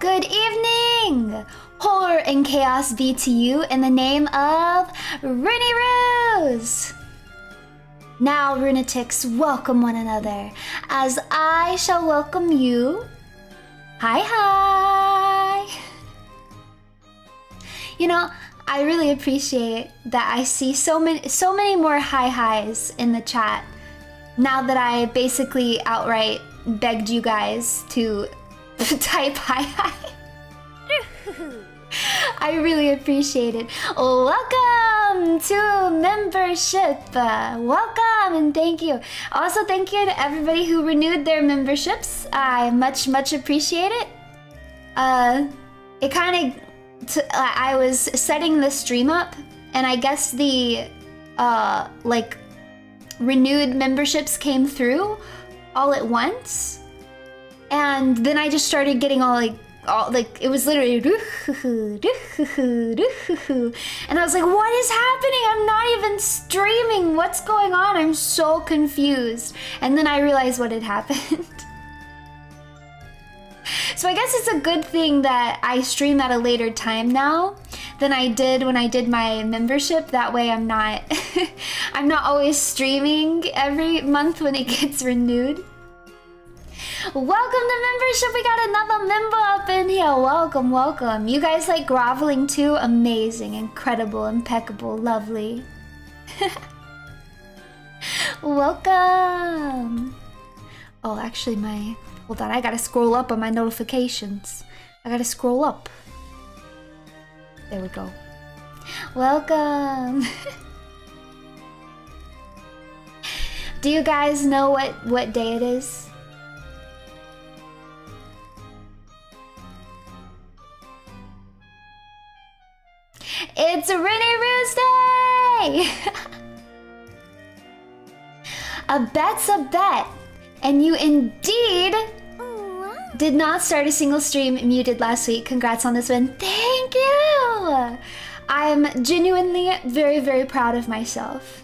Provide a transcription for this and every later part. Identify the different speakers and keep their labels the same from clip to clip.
Speaker 1: Good evening! Horror and chaos be to you in the name of Rooney Ruse! Now, lunatics, welcome one another, as I shall welcome you. Hi, hi! You know, I really appreciate that I see so many more hi-his in the chat now that I basically outright begged you guys to type hi-hi. I really appreciate it. Welcome to membership. Welcome and thank you. Also, thank you to everybody who renewed their memberships. I much appreciate it. It kind of... I was setting the stream up, and I guess the like renewed memberships came through all at once, and then I just started getting all like it was literally and I was like, what is happening? I'm not even streaming. What's going on? I'm so confused. And then I realized what had happened. So I guess it's a good thing that I stream at a later time now than I did when I did my membership. That way I'm not I'm not always streaming every month when it gets renewed. Welcome to membership. We got another member up in here. Welcome, welcome. You guys like groveling too? Amazing, incredible, impeccable, lovely. Welcome. Oh, actually hold on, I gotta scroll up on my notifications. I gotta scroll up. There we go. Welcome. Do you guys know what day it is? It's Rooney Ruse Day! A bet's a bet. And you indeed did not start a single stream muted last week. Congrats on this win. Thank you! I'm genuinely very proud of myself.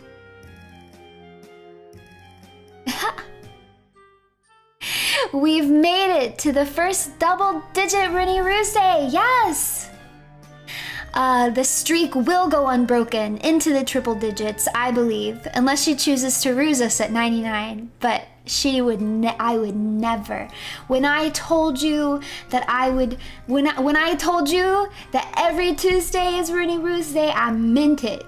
Speaker 1: We've made it to the first double-digit Rooney Ruse Day. Yes! The streak will go unbroken into the triple digits, I believe, unless she chooses to ruse us at 99. But I would never. When I told you that when I told you that every Tuesday is Rooney Ruse Day, I meant it.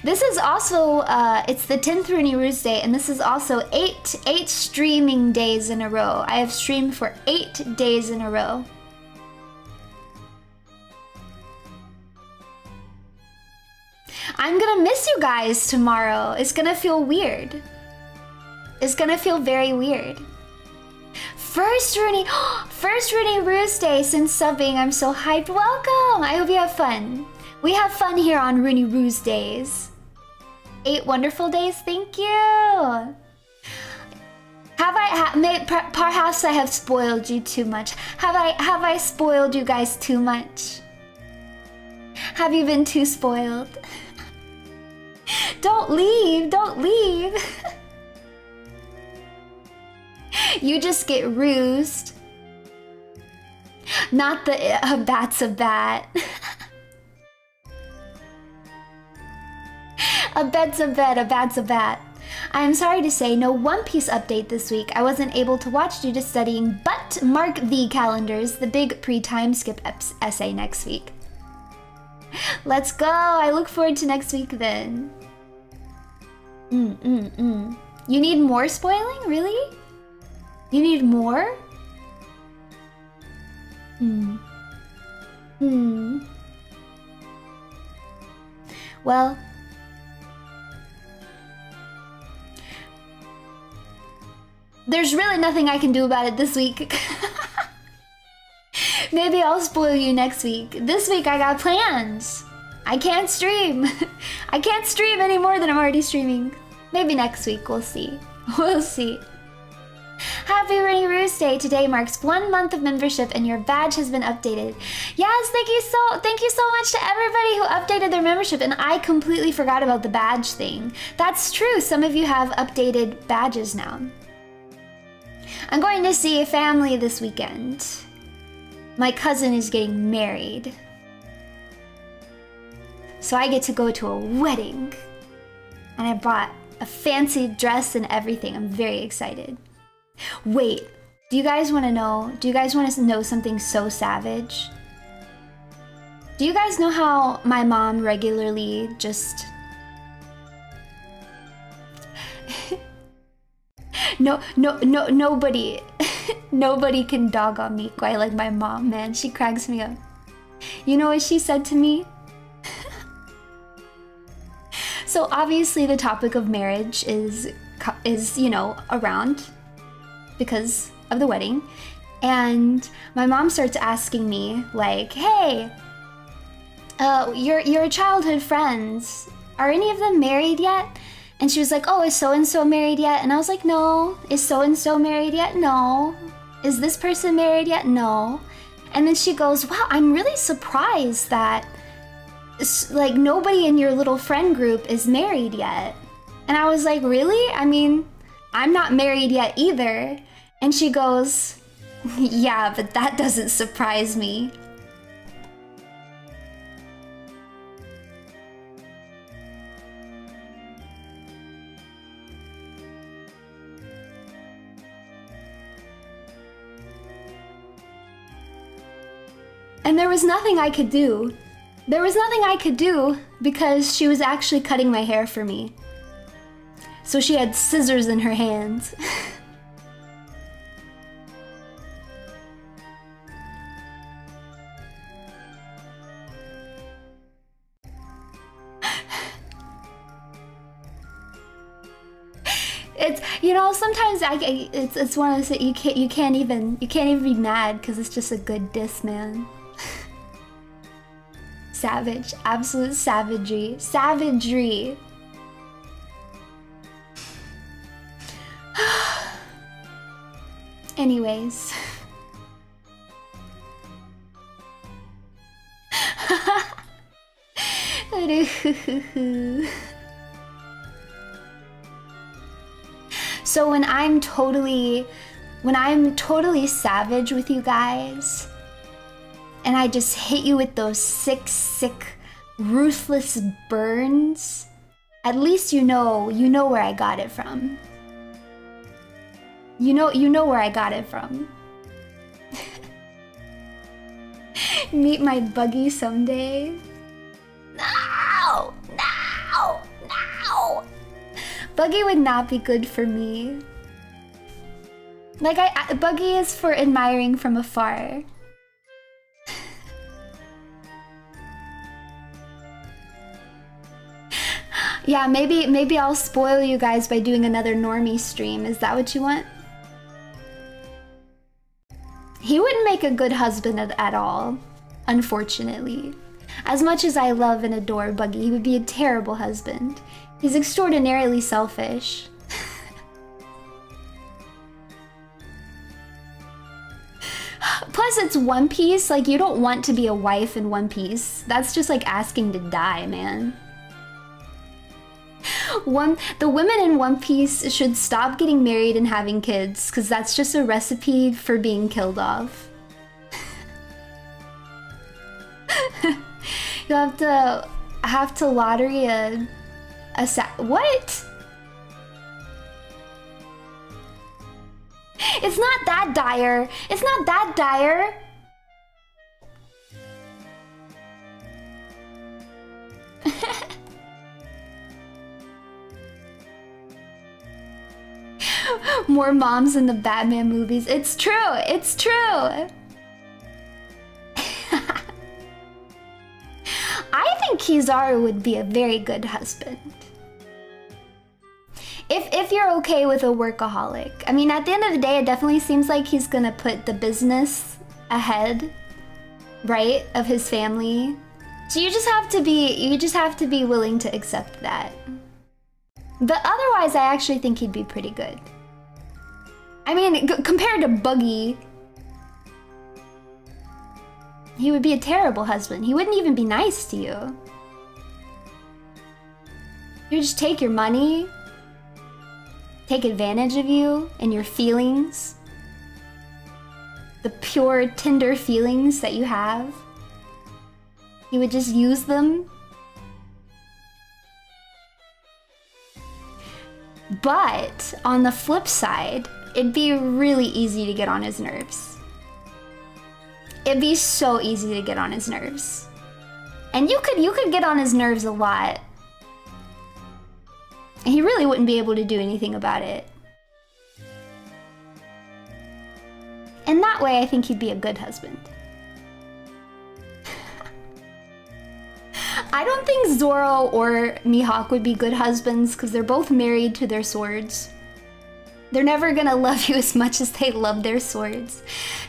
Speaker 1: This is also, it's the 10th Rooney Ruse Day, and this is also eight streaming days in a row. I have streamed for 8 days in a row. I'm gonna miss you guys tomorrow. It's gonna feel weird. It's gonna feel very weird. First Rooney Ruse Day since subbing. I'm so hyped. Welcome. I hope you have fun. We have fun here on Rooney Ruse Days. 8 wonderful days. Thank you. Perhaps I have spoiled you too much. Have I spoiled you guys too much? Have you been too spoiled? Don't leave, don't leave. You just get rused. Not the a bat's a bat. A bed's a bed, a bat's a bat. I am sorry to say no One Piece update this week. I wasn't able to watch due to studying, but mark the calendars, the big pre-time skip essay next week. Let's go. I look forward to next week then. You need more spoiling? Really? You need more? Well, there's really nothing I can do about it this week. Maybe I'll spoil you next week. This week I got plans. I can't stream. I can't stream any more than I'm already streaming. Maybe next week, we'll see. We'll see. Happy Rooney Ruse Day. Today marks 1 month of membership and your badge has been updated. Yes, thank you so much to everybody who updated their membership, and I completely forgot about the badge thing. That's true. Some of you have updated badges now. I'm going to see a family this weekend. My cousin is getting married. So I get to go to a wedding. And I bought a fancy dress and everything. I'm very excited. Wait, do you guys want to know? Do you guys want to know something so savage? Do you guys know how my mom regularly just... nobody nobody can dog on me quite like my mom, man. She cracks me up. You know what she said to me? So obviously the topic of marriage is you know, around because of the wedding. And my mom starts asking me like, hey, your childhood friends, are any of them married yet? And she was like, oh, is so-and-so married yet? And I was like, no. Is so-and-so married yet? No. Is this person married yet? No. And then she goes, wow, I'm really surprised that like nobody in your little friend group is married yet. And I was like, really? I mean, I'm not married yet either. And she goes, yeah, but that doesn't surprise me. And there was nothing I could do. There was nothing I could do because she was actually cutting my hair for me. So she had scissors in her hands. It's, you know, sometimes it's one of those, you can't even be mad because it's just a good diss, man. Savage, absolute savagery, savagery. Anyways. So when I'm totally savage with you guys, and I just hit you with those sick, ruthless burns, at least you know where I got it from. You know where I got it from. Meet my buggy someday. No! No! No! Buggy would not be good for me. Like, Buggy is for admiring from afar. Yeah, maybe I'll spoil you guys by doing another normie stream. Is that what you want? He wouldn't make a good husband at all, unfortunately. As much as I love and adore Buggy, he would be a terrible husband. He's extraordinarily selfish. Plus, it's One Piece. Like, you don't want to be a wife in One Piece. That's just like asking to die, man. The women in One Piece should stop getting married and having kids, because that's just a recipe for being killed off. You'll have to lottery a what? It's not that dire. It's not that dire. More moms in the Batman movies. It's true. It's true. I think Kizaru would be a very good husband. If you're okay with a workaholic. I mean, at the end of the day, it definitely seems like he's gonna put the business ahead, right, of his family. So you just have to be willing to accept that. But otherwise, I actually think he'd be pretty good. I mean, compared to Buggy, he would be a terrible husband. He wouldn't even be nice to you. He would just take your money, take advantage of you and your feelings. the pure, tender feelings that you have. He would just use them. But on the flip side, it'd be really easy to get on his nerves. It'd be so easy to get on his nerves. And you could get on his nerves a lot. And he really wouldn't be able to do anything about it. And that way, I think he'd be a good husband. I don't think Zoro or Mihawk would be good husbands because they're both married to their swords. They're never gonna love you as much as they love their swords.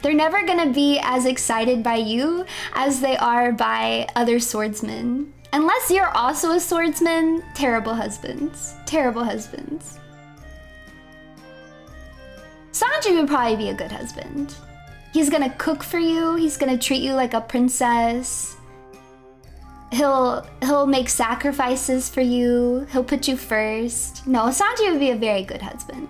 Speaker 1: They're never gonna be as excited by you as they are by other swordsmen. Unless you're also a swordsman, terrible husbands. Terrible husbands. Sanji would probably be a good husband. He's gonna cook for you, he's gonna treat you like a princess. He'll make sacrifices for you, he'll put you first. No, Sanji would be a very good husband.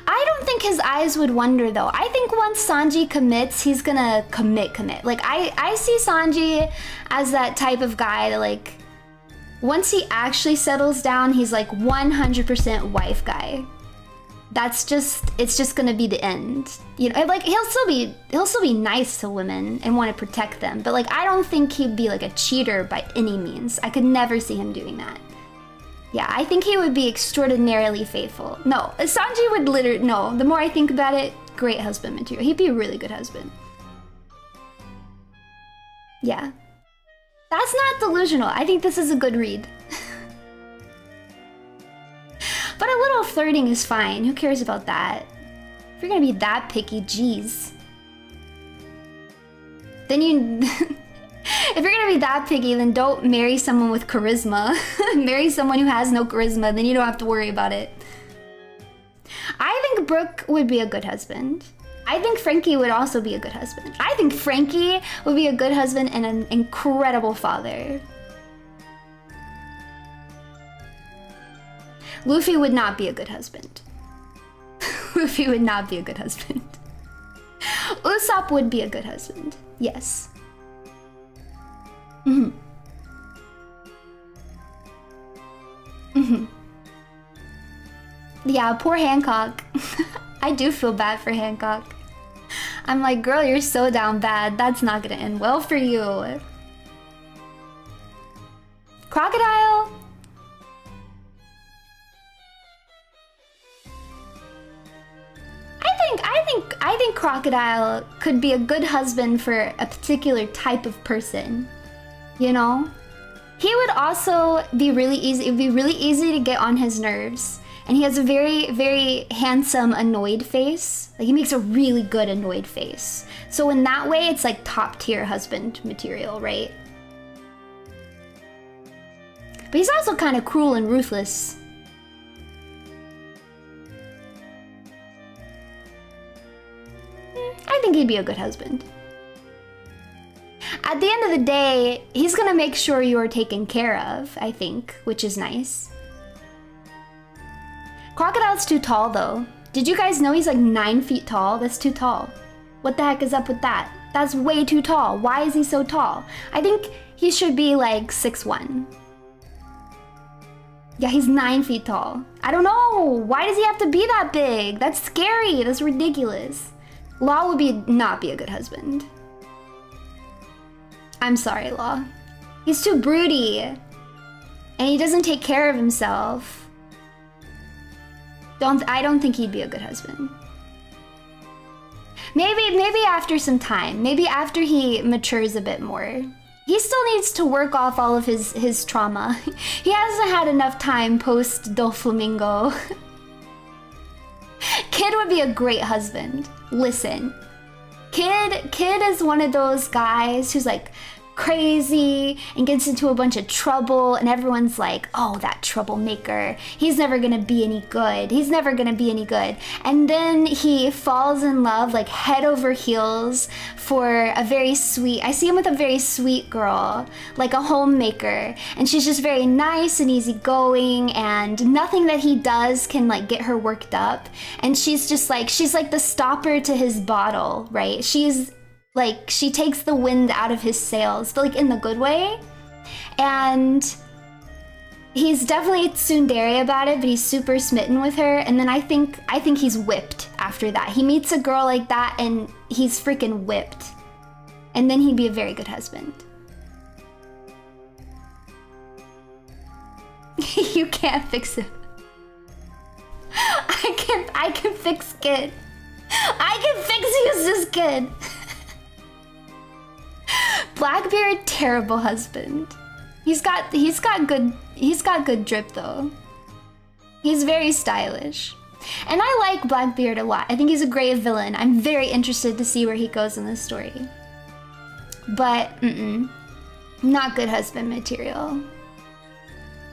Speaker 1: I don't think his eyes would wander though. I think once Sanji commits, he's gonna commit. Like I see Sanji as that type of guy that like, once he actually settles down, he's like 100% wife guy. It's just gonna be the end. You know, like he'll still be nice to women and want to protect them, but like I don't think he'd be like a cheater by any means. I could never see him doing that. Yeah, I think he would be extraordinarily faithful. No, Sanji would no, the more I think about it, great husband material. He'd be a really good husband. Yeah. That's not delusional. I think this is a good read. But a little flirting is fine. Who cares about that? If you're gonna be that picky, geez. Then you... If you're gonna be that picky, then don't marry someone with charisma. Marry someone who has no charisma, then you don't have to worry about it. I think Brooke would be a good husband. I think Frankie would also be a good husband. I think Frankie would be a good husband and an incredible father. Luffy would not be a good husband. Luffy would not be a good husband. Usopp would be a good husband. Yes. Mm-hmm. Mm-hmm. Yeah, poor Hancock. I do feel bad for Hancock. I'm like, girl, you're so down bad. That's not gonna end well for you. Crocodile? I think Crocodile could be a good husband for a particular type of person. You know? He would also be really easy. It would be really easy to get on his nerves. And he has a very, very handsome annoyed face. Like he makes a really good annoyed face. So in that way, it's like top tier husband material, right? But he's also kind of cruel and ruthless. I think he'd be a good husband. At the end of the day, he's gonna make sure you're taken care of, I think, which is nice. Crocodile's too tall though. Did you guys know he's like 9 feet tall? That's too tall. What the heck is up with that? That's way too tall. Why is he so tall? I think he should be like 6'1". Yeah, he's 9 feet tall. I don't know. Why does he have to be that big? That's scary. That's ridiculous. Law would not be a good husband. I'm sorry, Law. He's too broody. And he doesn't take care of himself. I don't think he'd be a good husband. Maybe after some time. Maybe after he matures a bit more. He still needs to work off all of his trauma. He hasn't had enough time post Doflamingo. Kid would be a great husband. Listen. Kid is one of those guys who's like crazy and gets into a bunch of trouble, and everyone's like, oh, that troublemaker, he's never gonna be any good, he's never gonna be any good. And then he falls in love like head over heels for a very sweet, I see him with a very sweet girl, like a homemaker, and she's just very nice and easygoing, and nothing that he does can like get her worked up, and she's like the stopper to his bottle, right? She takes the wind out of his sails, but like in the good way. And he's definitely tsundere about it, but he's super smitten with her. And then I think he's whipped after that. He meets a girl like that and he's freaking whipped. And then he'd be a very good husband. You can't fix him. I can fix kid. I can fix Eustace kid. Blackbeard, terrible husband. He's got good drip though. He's very stylish. And I like Blackbeard a lot. I think he's a great villain. I'm very interested to see where he goes in this story. But not good husband material.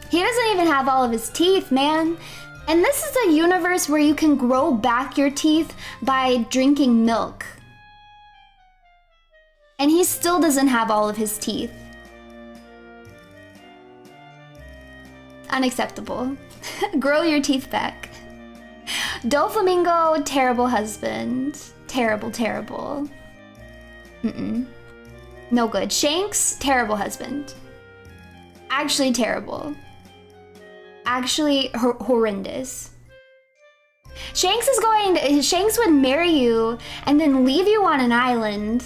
Speaker 1: He doesn't even have all of his teeth, man. And this is a universe where you can grow back your teeth by drinking milk. And he still doesn't have all of his teeth. Unacceptable. Grow your teeth back. Doflamingo, terrible husband. Terrible, terrible. No good. Shanks, terrible husband. Actually terrible. Actually horrendous. Shanks would marry you and then leave you on an island.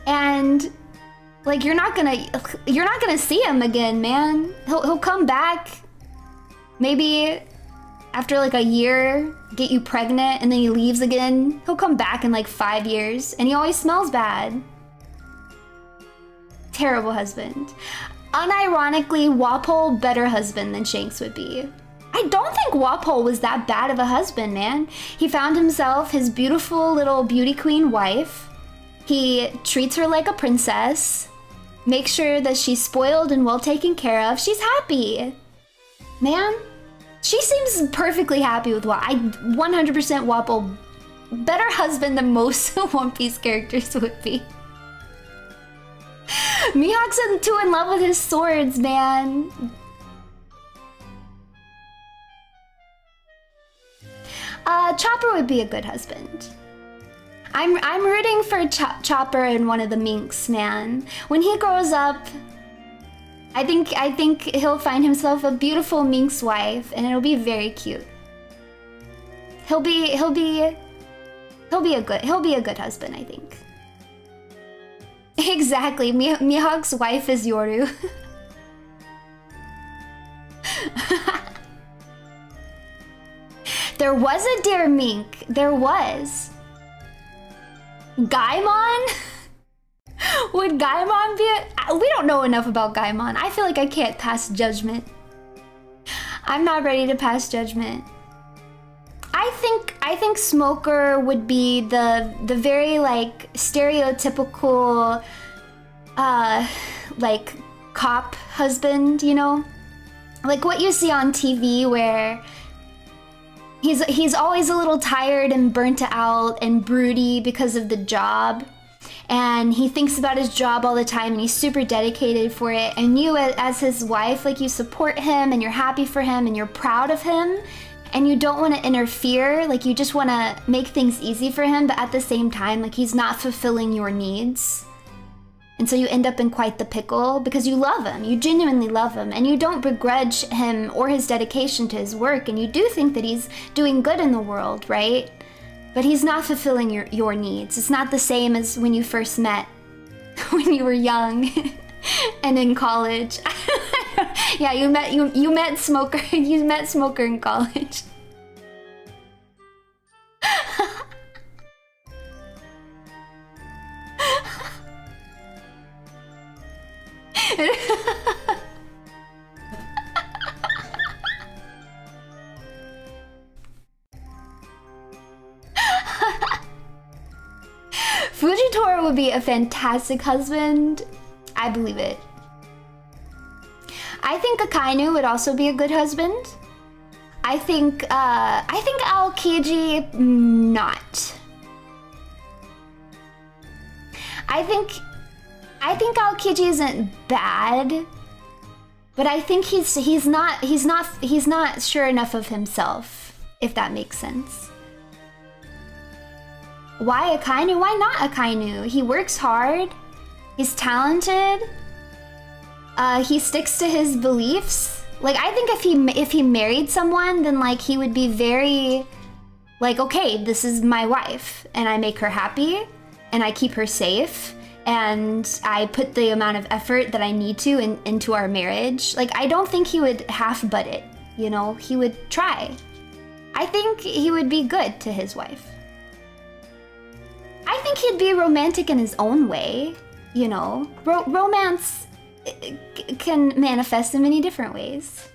Speaker 1: And like you're not gonna see him again, man. He'll come back maybe after like a year, get you pregnant, and then he leaves again. He'll come back in like 5 years, and he always smells bad. Terrible husband. Unironically, Walpole better husband than Shanks would be. I don't think Walpole was that bad of a husband, man. He found himself his beautiful little beauty queen wife. He treats her like a princess, makes sure that she's spoiled and well taken care of. She's happy. Man, she seems perfectly happy with Walpole. 100% Walpole, better husband than most One Piece characters would be. Mihawk's too in love with his swords, man. Chopper would be a good husband. I'm rooting for Chopper and one of the minks, man. When he grows up, I think he'll find himself a beautiful mink's wife, and it'll be very cute. He'll be a good husband, I think. Exactly. Mihawk's wife is Yoru. There was a dear mink. There was. Gaimon? Would Gaimon be we don't know enough about Gaimon. I feel like I can't pass judgment. I'm not ready to pass judgment. I think Smoker would be the very like stereotypical like cop husband, you know? Like what you see on TV where he's always a little tired and burnt out and broody because of the job. And he thinks about his job all the time and he's super dedicated for it. And you as his wife, like you support him and you're happy for him and you're proud of him. And you don't want to interfere, like you just want to make things easy for him, but at the same time, like he's not fulfilling your needs. And so you end up in quite the pickle because you love him, you genuinely love him, and you don't begrudge him or his dedication to his work, and you do think that he's doing good in the world, right? But he's not fulfilling your needs. It's not the same as when you first met, when you were young and in college. Yeah, you met Smoker. You met Smoker in college. Fujitora would be a fantastic husband. I believe it. I think Akainu would also be a good husband. I think Aokiji, not. I think Aokiji isn't bad, but I think he's not sure enough of himself, if that makes sense. Why Akainu? Why not Akainu? He works hard. He's talented. He sticks to his beliefs. Like, I think if he married someone, then like he would be very like, okay, this is my wife and I make her happy and I keep her safe and I put the amount of effort that I need to into our marriage. Like, I don't think he would half-butt it, you know? He would try. I think he would be good to his wife. I think he'd be romantic in his own way, you know? Romance can manifest in many different ways.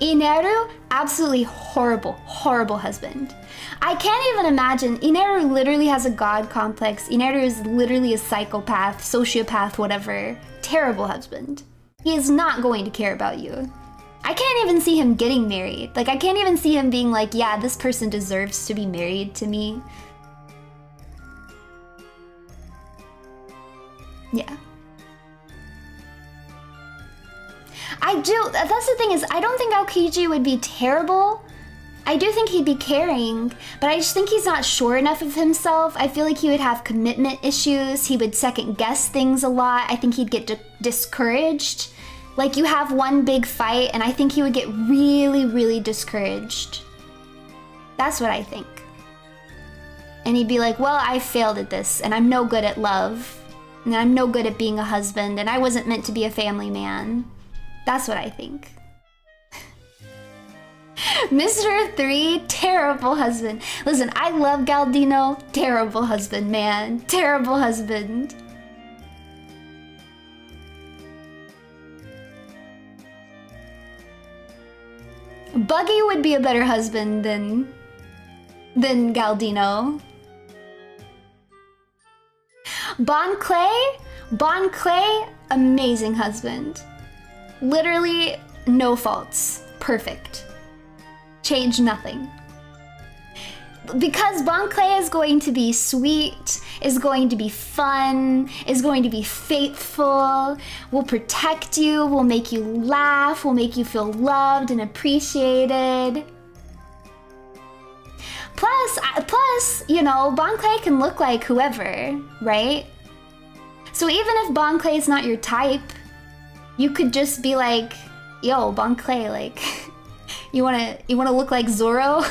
Speaker 1: Ineru, absolutely horrible, horrible husband. I can't even imagine. Ineru literally has a god complex. Ineru is literally a psychopath, sociopath, whatever. Terrible husband. He is not going to care about you. I can't even see him getting married. Like, I can't even see him being like, yeah, this person deserves to be married to me. Yeah. That's the thing is, I don't think Aokiji would be terrible. I do think he'd be caring, but I just think he's not sure enough of himself. I feel like he would have commitment issues. He would second guess things a lot. I think he'd get discouraged. Like, you have one big fight and I think he would get really, really discouraged. That's what I think. And he'd be like, well, I failed at this and I'm no good at love. And I'm no good at being a husband and I wasn't meant to be a family man. That's what I think. Mr. 3, terrible husband. Listen, I love Galdino. Terrible husband, man. Terrible husband. Buggy would be a better husband than Galdino. Bon Clay, amazing husband. Literally no faults. Perfect. Change nothing. Because Bon Clay is going to be sweet, is going to be fun, is going to be faithful, will protect you, will make you laugh, will make you feel loved and appreciated. Plus, you know, Bon Clay can look like whoever, right? So even if Bon Clay is not your type, you could just be like, yo, Bon Clay, like, you wanna look like Zoro?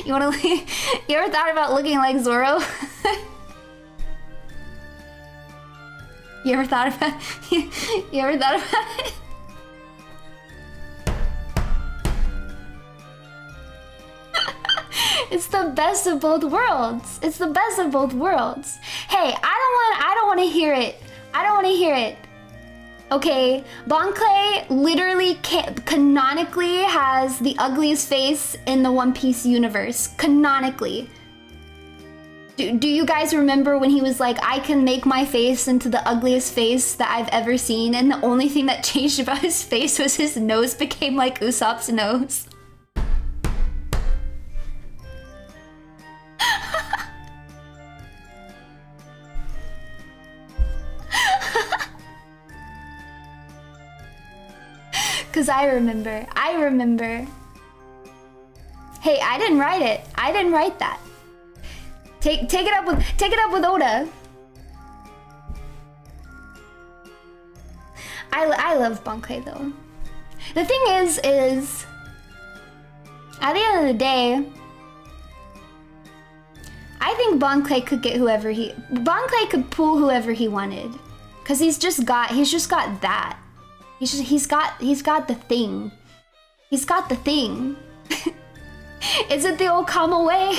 Speaker 1: You ever thought about looking like Zoro? You ever thought about it? It's the best of both worlds. It's the best of both worlds. Hey, I don't want to hear it. I don't want to hear it. Okay, Bon Clay literally canonically has the ugliest face in the One Piece universe. Canonically. Do you guys remember when he was like, I can make my face into the ugliest face that I've ever seen, and the only thing that changed about his face was his nose became like Usopp's nose? Cause I remember. Hey, I didn't write it. I didn't write that. Take it up with Oda. I love Bon Clay though. The thing is at the end of the day, I think Bon Clay could get Bon Clay could pull whoever he wanted. Cause he's just got that. He's got the thing. He's got the thing. Is it the old Kama way?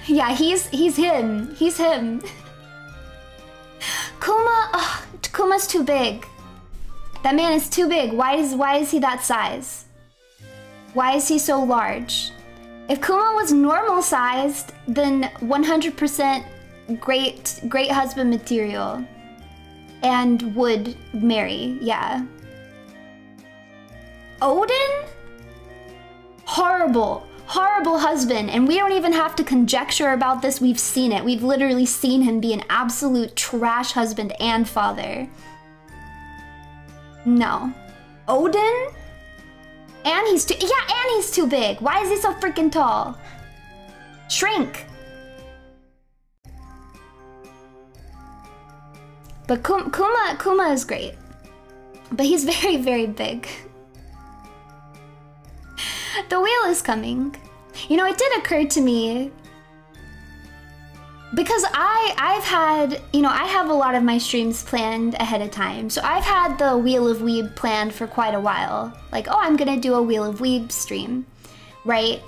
Speaker 1: Yeah, he's him. He's him. Kuma's too big. That man is too big. Why is he that size? Why is he so large? If Kuma was normal sized, then 100% great husband material. And would marry, yeah. Odin? Horrible husband. And we don't even have to conjecture about this. We've seen it. We've literally seen him be an absolute trash husband and father. No. Odin? And he's too big. Why is he so freaking tall? Shrink. But Kuma is great. But he's very, very big. The wheel is coming. You know, it did occur to me because I've had, you know, I have a lot of my streams planned ahead of time. So I've had the Wheel of Weeb planned for quite a while. Like, oh, I'm gonna do a Wheel of Weeb stream, right?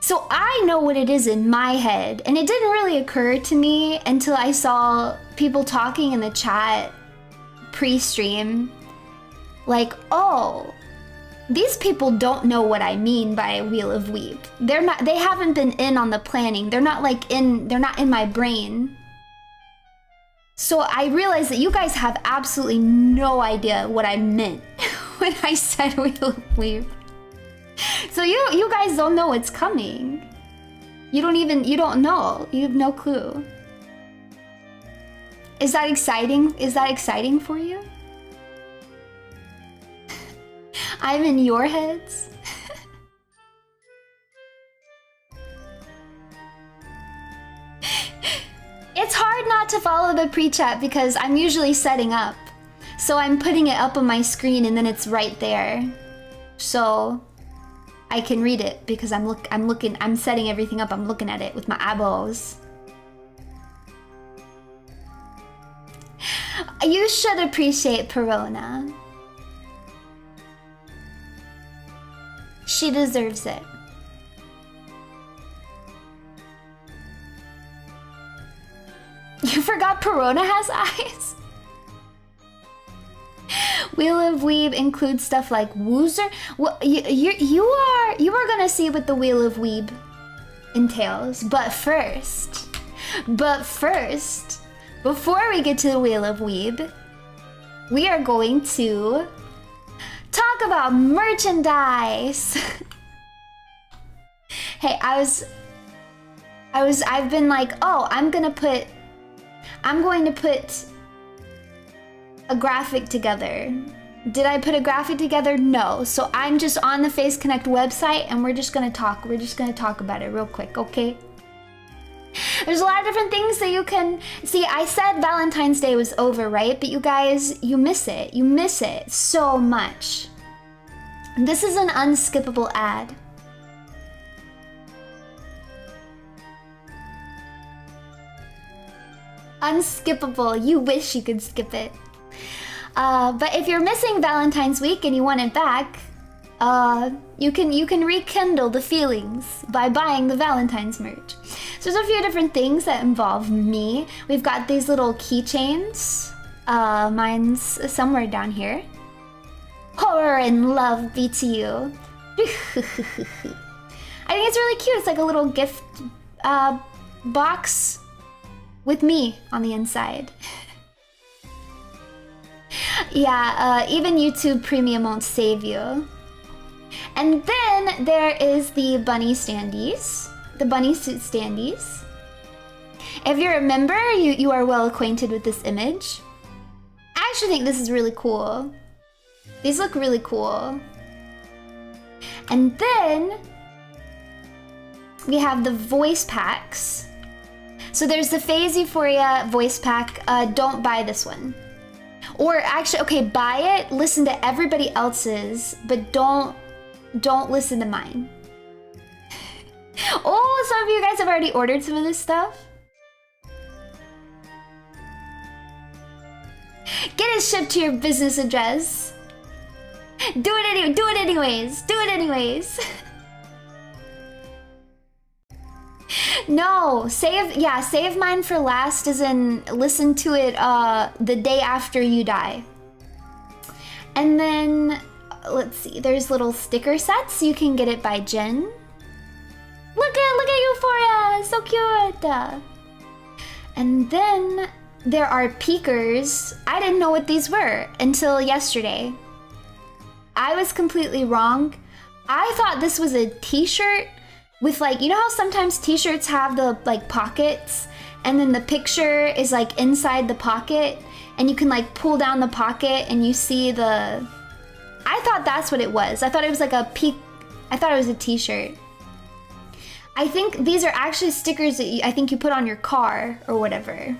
Speaker 1: So I know what it is in my head, and it didn't really occur to me until I saw people talking in the chat pre-stream. Like, oh, these people don't know what I mean by Wheel of Weeb. They haven't been in on the planning. They're not in my brain. So I realized that you guys have absolutely no idea what I meant when I said Wheel of Weeb. So you guys don't know what's coming. You don't know. You have no clue. Is that exciting? Is that exciting for you? I'm in your heads. It's hard not to follow the pre-chat because I'm usually setting up. So I'm putting it up on my screen and then it's right there. So I can read it because I'm setting everything up. I'm looking at it with my eyeballs. You should appreciate Perona. She deserves it. You forgot Perona has eyes? Wheel of Weeb includes stuff like Woozer. Well, you are gonna see what the Wheel of Weeb entails. But first, before we get to the Wheel of Weeb, we are going to talk about merchandise. Hey, I've been like, oh, I'm going to put a graphic together. Did I put a graphic together? No. So I'm just on the Face Connect website and we're just going to talk. We're just going to talk about it real quick, okay? There's a lot of different things that you can see. I said Valentine's Day was over, right? But you guys, you miss it. You miss it so much. This is an unskippable ad. Unskippable. You wish you could skip it. But if you're missing Valentine's week and you want it back, you can rekindle the feelings by buying the Valentine's merch. So there's a few different things that involve me. We've got these little keychains. Mine's somewhere down here. Horror and love be to you. I think it's really cute. It's like a little gift box with me on the inside. Yeah, even YouTube Premium won't save you. And then there is the bunny standees. The bunny suit standees. If you're a member, you are well acquainted with this image. I actually think this is really cool. These look really cool. And then we have the voice packs. So there's the Phase Euphoria voice pack. Don't buy this one. Or actually, okay, buy it, listen to everybody else's, but don't listen to mine. Oh, some of you guys have already ordered some of this stuff. Get it shipped to your business address. Do it anyways. No, save mine for last, as in listen to it the day after you die. And then let's see, there's little sticker sets. You can get it by Jen. Look at Euphoria, so cute. And then there are peekers. I didn't know what these were until yesterday. I was completely wrong. I thought this was a t-shirt with like, you know how sometimes t-shirts have the like pockets and then the picture is like inside the pocket and you can like pull down the pocket and you see the... I thought that's what it was. I thought it was like a peek. I thought it was a t-shirt. I think these are actually stickers that I think you put on your car or whatever.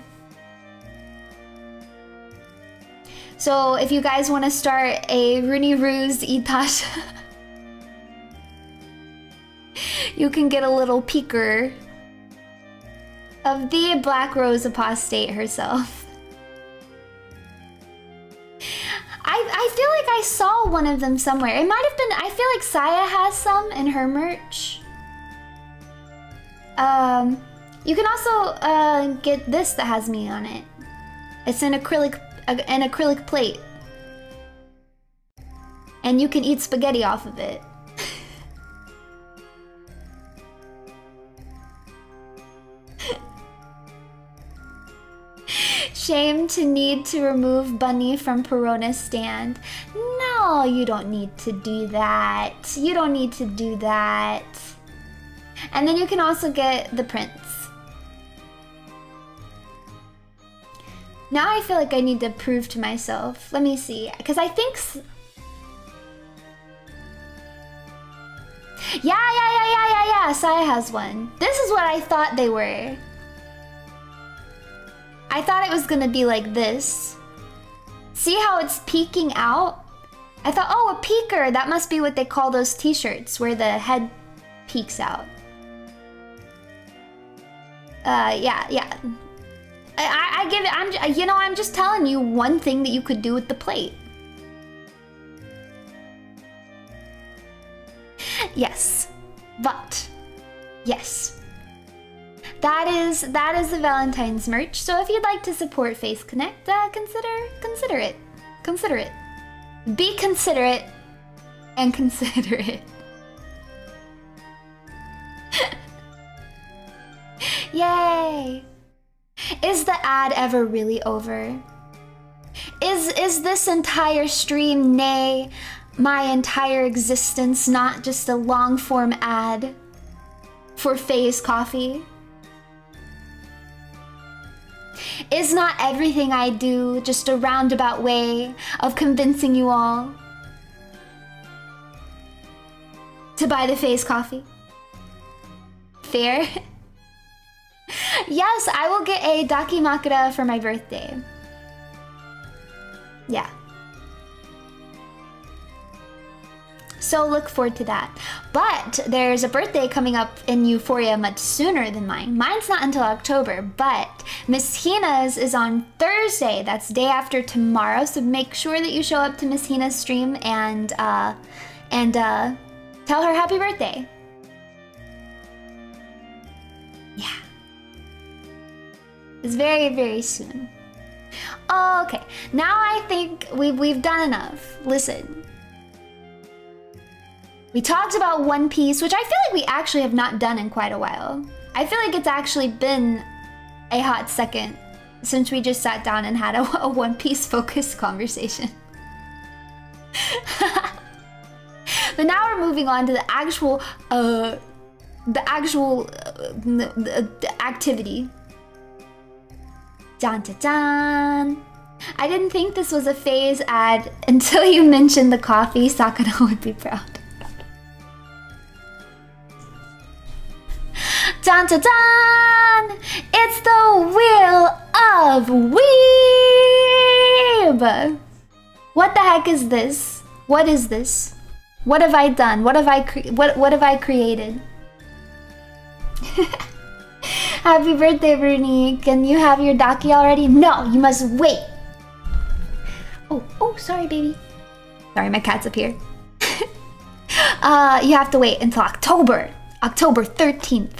Speaker 1: So if you guys want to start a Rooney Ruse Itasha, you can get a little peeker of the Black Rose Apostate herself. I feel like I saw one of them somewhere. It might have been, I feel like Saya has some in her merch. You can also get this that has me on it. It's an acrylic plate. And you can eat spaghetti off of it. Shame to need to remove Bunny from Perona's stand. No, you don't need to do that. You don't need to do that. And then you can also get the prints. Now I feel like I need to prove to myself. Let me see, because I think... Yeah, Saya has one. This is what I thought they were. I thought it was gonna be like this. See how it's peeking out? I thought, oh, a peeker. That must be what they call those t-shirts where the head peeks out. Yeah. I give it, I'm just telling you one thing that you could do with the plate. Yes, but yes. That is the Valentine's merch. So if you'd like to support Face Connect, consider it. Consider it. Be considerate and consider it. Yay! Is the ad ever really over? Is this entire stream, nay, my entire existence, not just a long-form ad for Faye's Coffee? Is not everything I do just a roundabout way of convincing you all to buy the Faye's Coffee? Fair? Yes, I will get a Dakimakura for my birthday. Yeah. So look forward to that. But there's a birthday coming up in Euphoria much sooner than mine. Mine's not until October, but Miss Hina's is on Thursday. That's day after tomorrow. So make sure that you show up to Miss Hina's stream and tell her happy birthday. Yeah. It's very, very soon. Okay, now I think we've done enough. Listen. We talked about One Piece, which I feel like we actually have not done in quite a while. I feel like it's actually been a hot second since we just sat down and had a One Piece focused conversation. But now we're moving on to the actual activity. Jan -jan -jan. I didn't think this was a phase ad until you mentioned the coffee. Sakura would be proud. Jan -jan -jan! It's the wheel of WEEB! What the heck is this? What is this? What have I done? What have I created? Happy birthday, Runie. Can you have your Daki already? No, you must wait. Oh, sorry, baby. Sorry, my cat's up here. You have to wait until October 13th.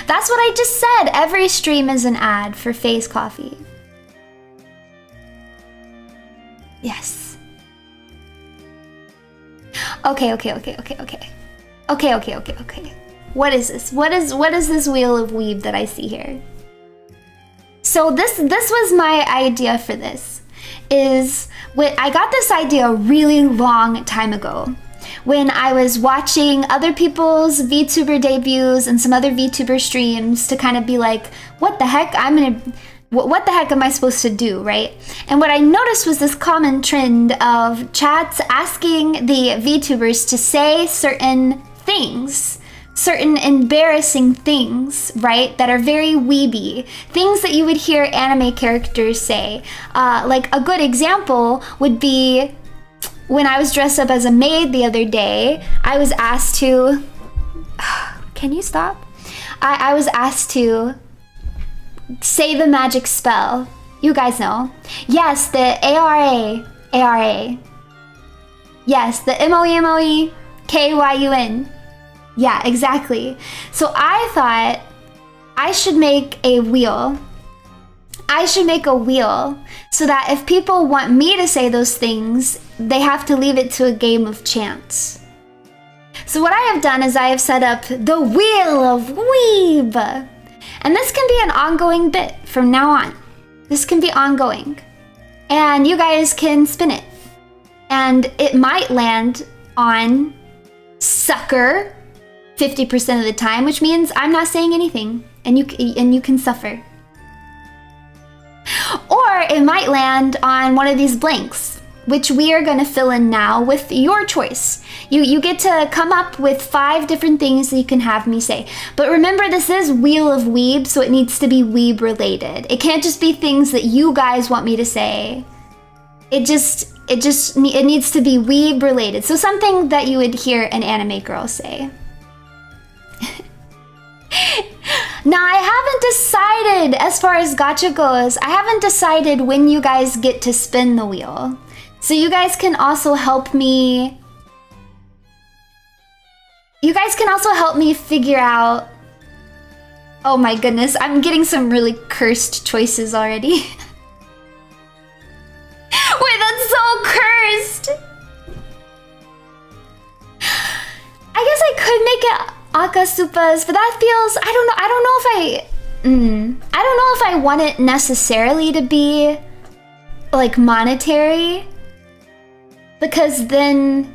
Speaker 1: That's what I just said. Every stream is an ad for Faye's Coffee. Yes. Okay. What is this? What is this wheel of weeb that I see here? So this was my idea for this. Is when I got this idea a really long time ago, when I was watching other people's VTuber debuts and some other VTuber streams to kind of be like, what the heck? What the heck am I supposed to do, right? And what I noticed was this common trend of chats asking the VTubers to say certain things, certain embarrassing things, right, that are very weeby, things that you would hear anime characters say. Like a good example would be when I was dressed up as a maid the other day, I was asked to, can you stop? I was asked to say the magic spell. You guys know. Yes, the ARA. Yes, the MOEMOEKYUN. Yeah, exactly. So I thought I should make a wheel. So that if people want me to say those things, they have to leave it to a game of chance. So what I have done is I have set up the Wheel of Weeb. And this can be an ongoing bit from now on. This can be ongoing. And you guys can spin it. And it might land on sucker 50% of the time, which means I'm not saying anything. And you can suffer. Or it might land on one of these blanks, which we are going to fill in now with your choice. You get to come up with 5 different things that you can have me say. But remember, this is Wheel of Weeb, so it needs to be weeb related. It can't just be things that you guys want me to say. It needs to be weeb related. So something that you would hear an anime girl say. Now, I haven't decided, as far as gacha goes, I haven't decided when you guys get to spin the wheel. So you guys can also help me... You guys can also help me figure out... Oh my goodness, I'm getting some really cursed choices already. Wait, that's so cursed! I guess I could make it Akasupas, but that feels... I don't know if I want it necessarily to be like monetary, because then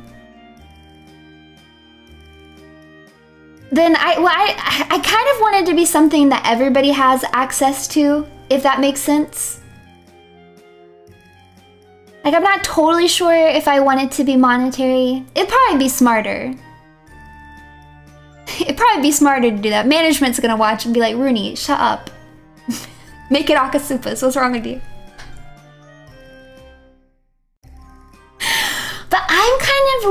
Speaker 1: I kind of want it to be something that everybody has access to, if that makes sense. Like, I'm not totally sure if I want it to be monetary. It'd probably be smarter. It'd probably be smarter to do that. Management's gonna watch and be like, Rooney, shut up. Make it Akasupas. What's wrong with you? But I'm kind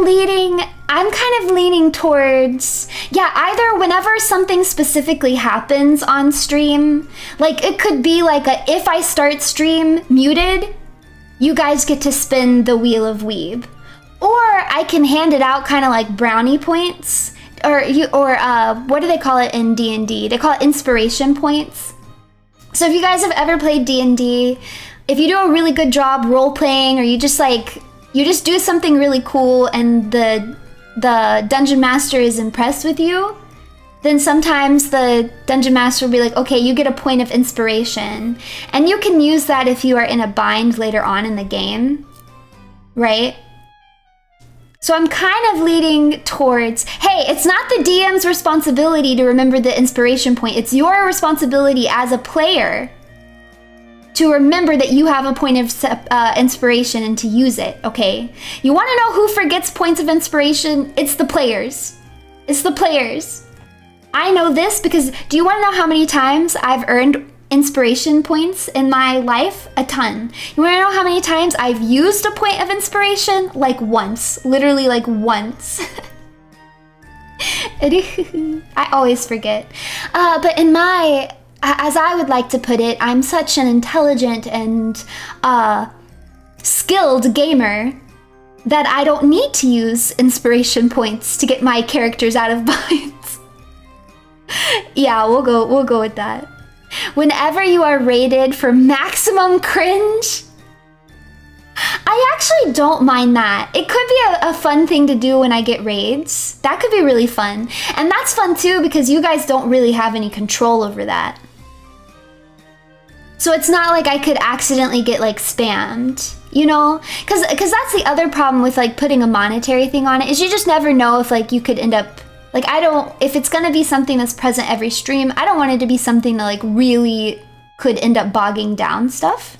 Speaker 1: of leaning towards, yeah, either whenever something specifically happens on stream, like it could be like a, if I start stream muted, you guys get to spin the Wheel of Weeb. Or I can hand it out kind of like brownie points. Or what do they call it in D&D? They call it inspiration points. So if you guys have ever played D&D, if you do a really good job role-playing, or you just do something really cool and the dungeon master is impressed with you, then sometimes the dungeon master will be like, okay, you get a point of inspiration. And you can use that if you are in a bind later on in the game, right? So I'm kind of leaning towards, hey, it's not the DM's responsibility to remember the inspiration point. It's your responsibility as a player to remember that you have a point of inspiration and to use it, okay? You want to know who forgets points of inspiration? It's the players. It's the players. I know this because, do you want to know how many times I've earned inspiration points in my life? A ton. You want to know how many times I've used a point of inspiration? Like once. Literally like once. I always forget. But in my, as I would like to put it, I'm such an intelligent and skilled gamer that I don't need to use inspiration points to get my characters out of binds. Yeah, we'll go with that. Whenever you are rated for maximum cringe, I I actually don't mind that. It could be a fun thing to do when I get raids. That could be really fun. And that's fun too because you guys don't really have any control over that. So it's not like I could accidentally get like spammed, you know? Cause that's the other problem with like putting a monetary thing on it is you just never know if like you could end up, like if it's gonna be something that's present every stream, I don't want it to be something that like really could end up bogging down stuff.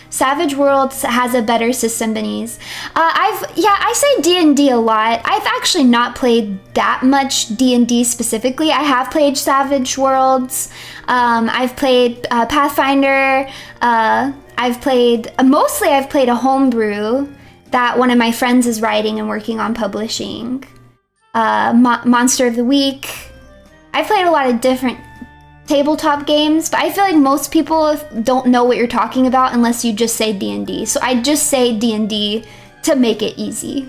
Speaker 1: Savage Worlds has a better system than Ease. I say D&D a lot. I've actually not played that much D&D specifically. I have played Savage Worlds. I've played Pathfinder. I've played a homebrew that one of my friends is writing and working on publishing. Monster of the Week. I've played a lot of different tabletop games, but I feel like most people don't know what you're talking about unless you just say D&D. So I just say D&D to make it easy.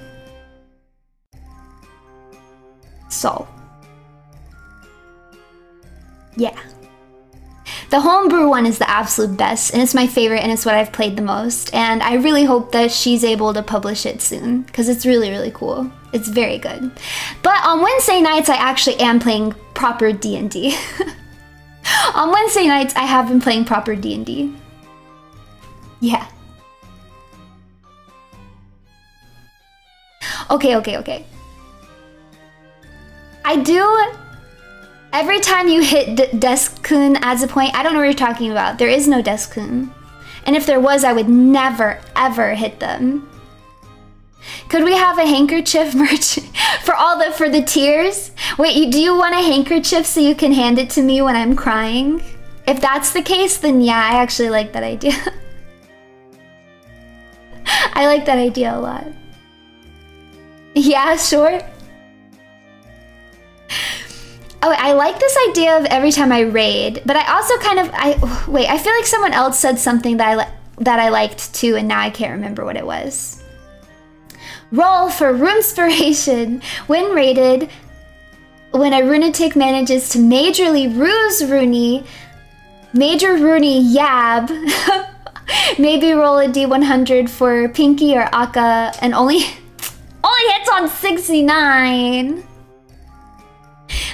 Speaker 1: So, yeah. The homebrew one is the absolute best, and it's my favorite, and it's what I've played the most. And I really hope that she's able to publish it soon, because it's really, really cool. It's very good. But on Wednesday nights, I actually am playing proper D&D. On Wednesday nights, I have been playing proper D&D. Yeah. Okay. I do... Every time you hit Deskun adds a point, I don't know what you're talking about. There is no Deskun. And if there was, I would never, ever hit them. Could we have a handkerchief merch for the tears? Wait, do you want a handkerchief so you can hand it to me when I'm crying? If that's the case, then yeah, I actually like that idea. I like that idea a lot. Yeah, sure. Oh, I like this idea of every time I raid, but I also I feel like someone else said something that I liked too, and now I can't remember what it was. Roll for Runespirations. When raided, when a lunatic manages to majorly ruse Rooney, major Rooney yab, maybe roll a D100 for Pinky or Akka, and only hits on 69.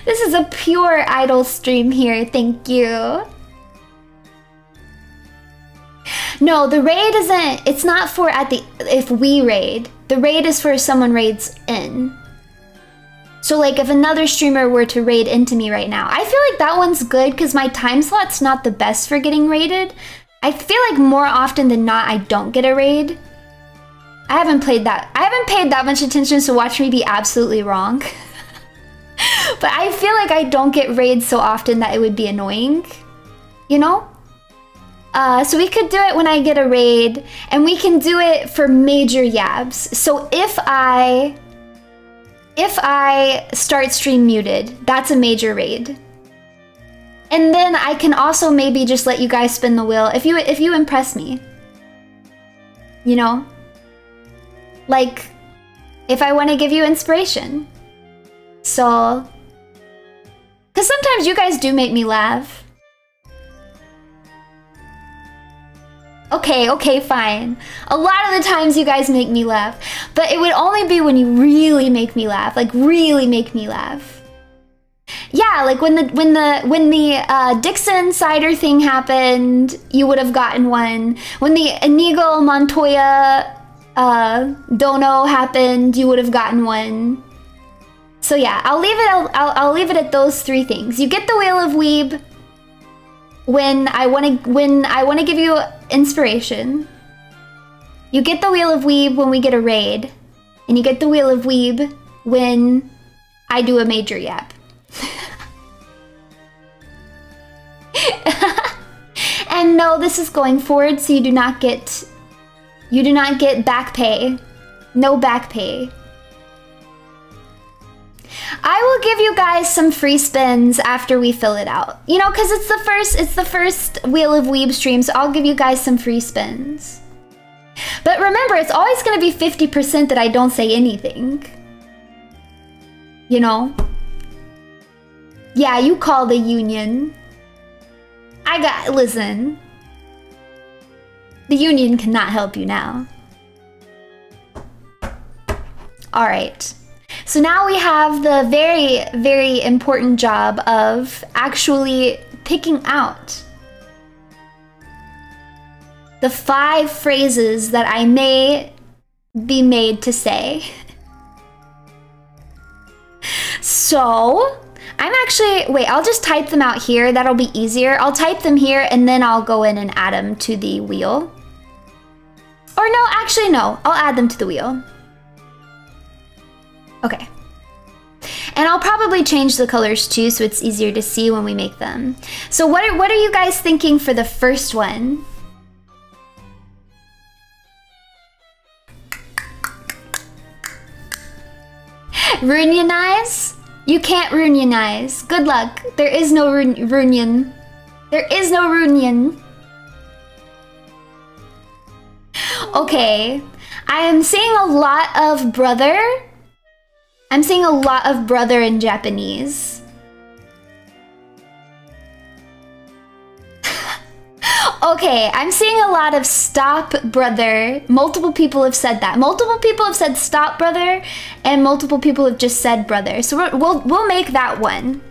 Speaker 1: This is a pure idol stream here, thank you. No, the raid isn't, it's not for if we raid. The raid is for if someone raids in. So like if another streamer were to raid into me right now, I feel like that one's good because my time slot's not the best for getting raided. I feel like more often than not, I don't get a raid. I haven't paid that much attention, so watch me be absolutely wrong. But I feel like I don't get raids so often that it would be annoying, you know? So we could do it when I get a raid, and we can do it for major yabs. So if I start stream muted, that's a major raid. And then I can also maybe just let you guys spin the wheel if you impress me. You know? Like, if I want to give you inspiration. So, because sometimes you guys do make me laugh. Okay, fine. A lot of the times you guys make me laugh, but it would only be when you really make me laugh, like really make me laugh. Yeah, like when the Dixon cider thing happened, you would have gotten one. When the Inigo Montoya dono happened, you would have gotten one. So yeah, I'll leave it at those three things. You get the Wheel of Weeb when I want to give you inspiration. You get the Wheel of Weeb when we get a raid, and you get the Wheel of Weeb when I do a major yap. And no, this is going forward, so you do not get back pay. No back pay. I will give you guys some free spins after we fill it out. You know, because it's the first Wheel of Weeb stream, so I'll give you guys some free spins. But remember, it's always going to be 50% that I don't say anything. You know? Yeah, you call the union. Listen. The union cannot help you now. All right. So now we have the very, very important job of actually picking out the 5 phrases that I may be made to say. So I'm actually, wait, I'll just type them out here. That'll be easier. I'll type them here and then I'll go in and add them to the wheel. Or no, actually no, I'll add them to the wheel. Okay. And I'll probably change the colors too, so it's easier to see when we make them. So what are you guys thinking for the first one? Reunionize? You can't reunionize. Good luck. There is no reunion. There is no reunion. Okay. I am seeing a lot of brother. I'm seeing a lot of brother in Japanese. Okay, I'm seeing a lot of stop brother. Multiple people have said that. Multiple people have said stop brother, and multiple people have just said brother. So we'll make that one.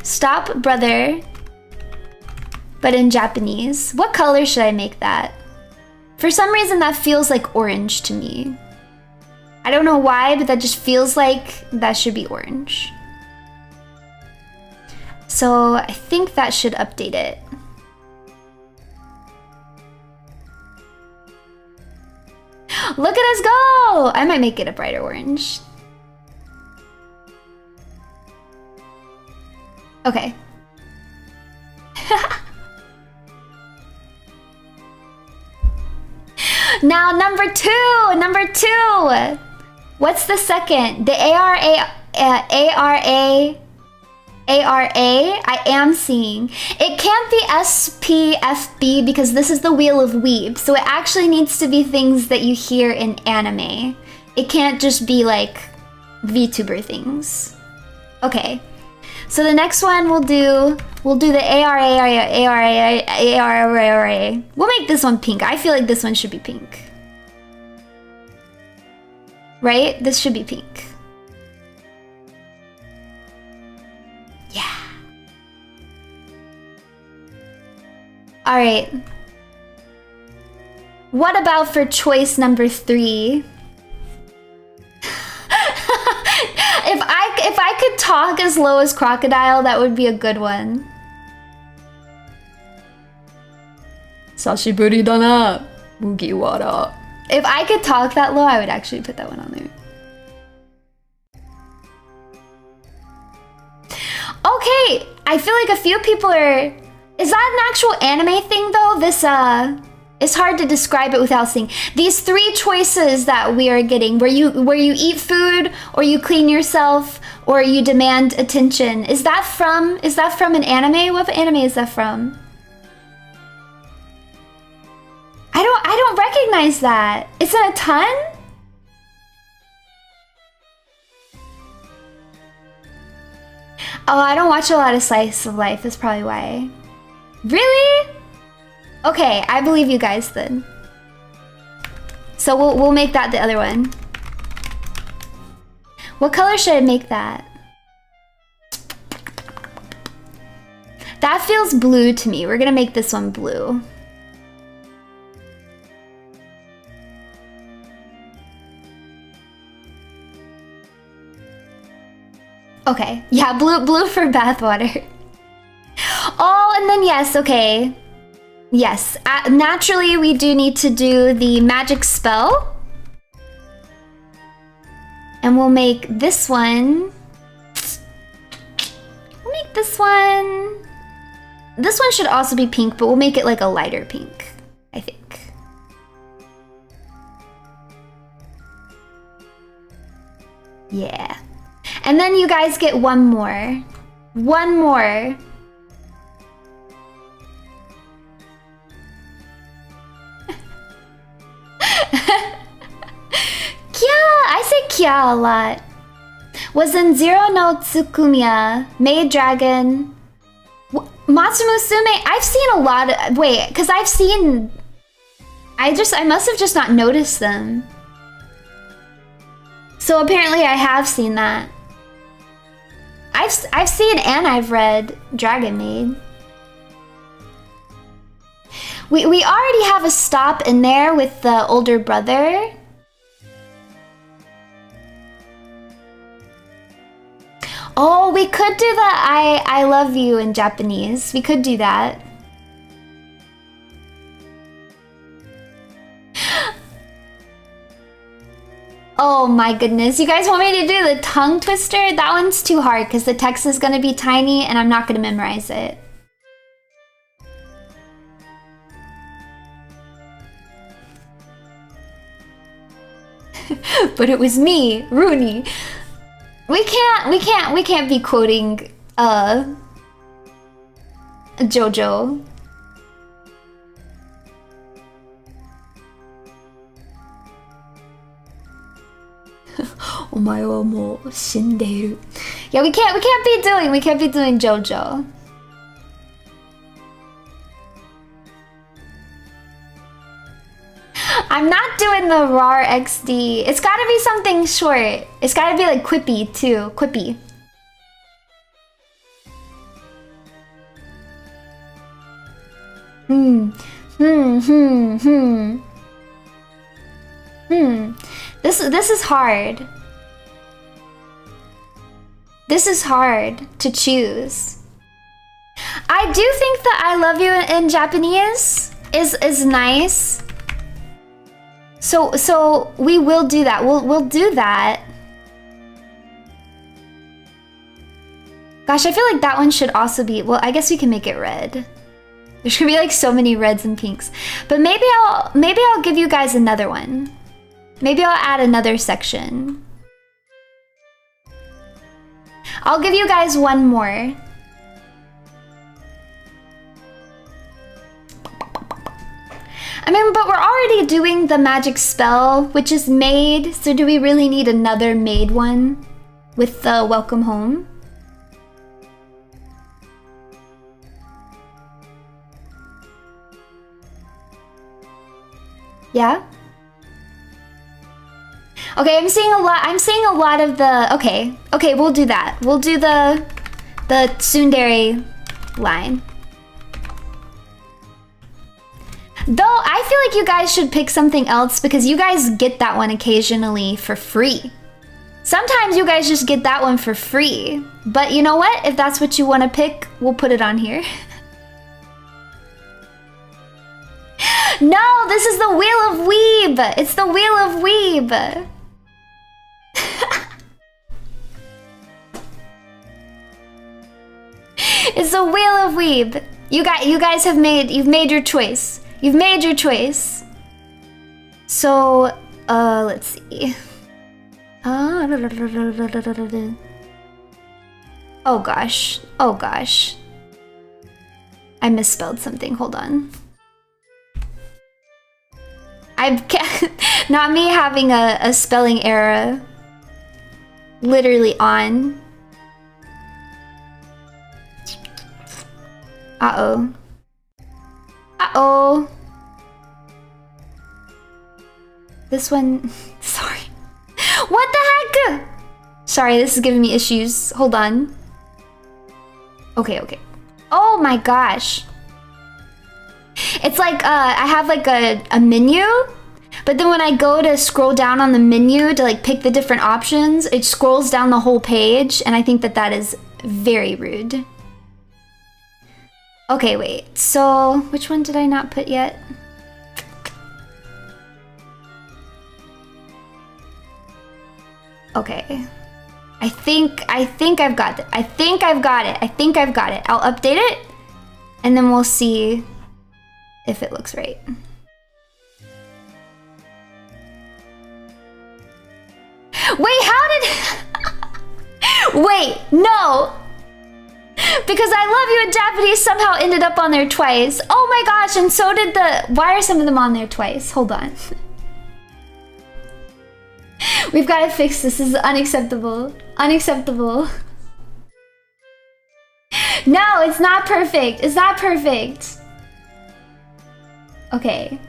Speaker 1: Stop brother, but in Japanese. What color should I make that? For some reason that feels like orange to me. I don't know why, but that just feels like that should be orange. So I think that should update it. Look at us go! I might make it a brighter orange. Okay. Now number two. What's the second? The ARA, I am seeing. It can't be SPFB because this is the wheel of weeb. So it actually needs to be things that you hear in anime. It can't just be like VTuber things. Okay. So the next one we'll do the ARA. We'll make this one pink. I feel like this one should be pink. Right? This should be pink. Yeah. All right. What about for choice number 3? If I could talk as low as Crocodile, that would be a good one. Sashiburi dana, Mugiwara. If I could talk that low, I would actually put that one on there. Okay, I feel like a few people are... Is that an actual anime thing though? This, it's hard to describe it without seeing. These 3 choices that we are getting, where you eat food, or you clean yourself, or you demand attention. Is that from an anime? What anime is that from? I don't recognize that. Is it a ton? Oh, I don't watch a lot of slice of life, that's probably why. Really? Okay, I believe you guys then. So we'll make that the other one. What color should I make that? That feels blue to me. We're gonna make this one blue. Okay, yeah, blue for bathwater. Oh, and then yes, okay. Yes, naturally we do need to do the magic spell. And we'll make this one. We'll make this one. This one should also be pink, but we'll make it like a lighter pink, I think. Yeah. And then you guys get one more. One more. Kya! I say kya a lot. Was in Zero no Tsukumiya, Maid Dragon. Matsumusume, I've seen a lot of, wait, because I've seen, I must have just not noticed them. So apparently I have seen that. I've seen and I've read Dragon Maid. We already have a stop in there with the older brother. Oh, we could do the I love you in Japanese. We could do that. Oh my goodness, you guys want me to do the tongue twister? That one's too hard because the text is gonna be tiny and I'm not gonna memorize it. But it was me, Rooney. We can't be quoting JoJo. Yeah, we can't be doing JoJo. I'm not doing the RAR XD. It's gotta be something short. It's gotta be like quippy too. Quippy. This is hard. This is hard to choose. I do think that I love you in Japanese is nice. So we will do that. We'll do that. Gosh, I feel like that one should also be, well, I guess we can make it red. There should be like so many reds and pinks. But maybe I'll give you guys another one. Maybe I'll add another section. I'll give you guys one more. I mean, but we're already doing the magic spell, which is maid. So do we really need another maid one with the welcome home? Yeah? Okay, I'm seeing a lot of the, okay, we'll do that. We'll do the tsundere line. Though, I feel like you guys should pick something else because you guys get that one occasionally for free. Sometimes you guys just get that one for free. But you know what? If that's what you want to pick, we'll put it on here. No, this is the Wheel of Weeb. It's the Wheel of Weeb. It's the Wheel of Weeb. You guys have you've made your choice. You've made your choice. So, let's see. Oh gosh. Oh gosh. I misspelled something. Hold on. Not me having a spelling error. Literally on. Uh-oh. Uh-oh. This one... Sorry. What the heck? Sorry, this is giving me issues. Hold on. Okay. Oh my gosh. It's like, I have like a menu, but then when I go to scroll down on the menu to like pick the different options, it scrolls down the whole page, and I think that is very rude. Okay, wait. So, which one did I not put yet? Okay. I think I've got it. I think I've got it. I'll update it, and then we'll see if it looks right. Wait, how did... Wait, no! Because I love you in Japanese somehow ended up on there twice. Oh my gosh, and so did the... Why are some of them on there twice? Hold on. We've got to fix this. This is unacceptable. Unacceptable. No, it's not perfect. It's not perfect. Okay.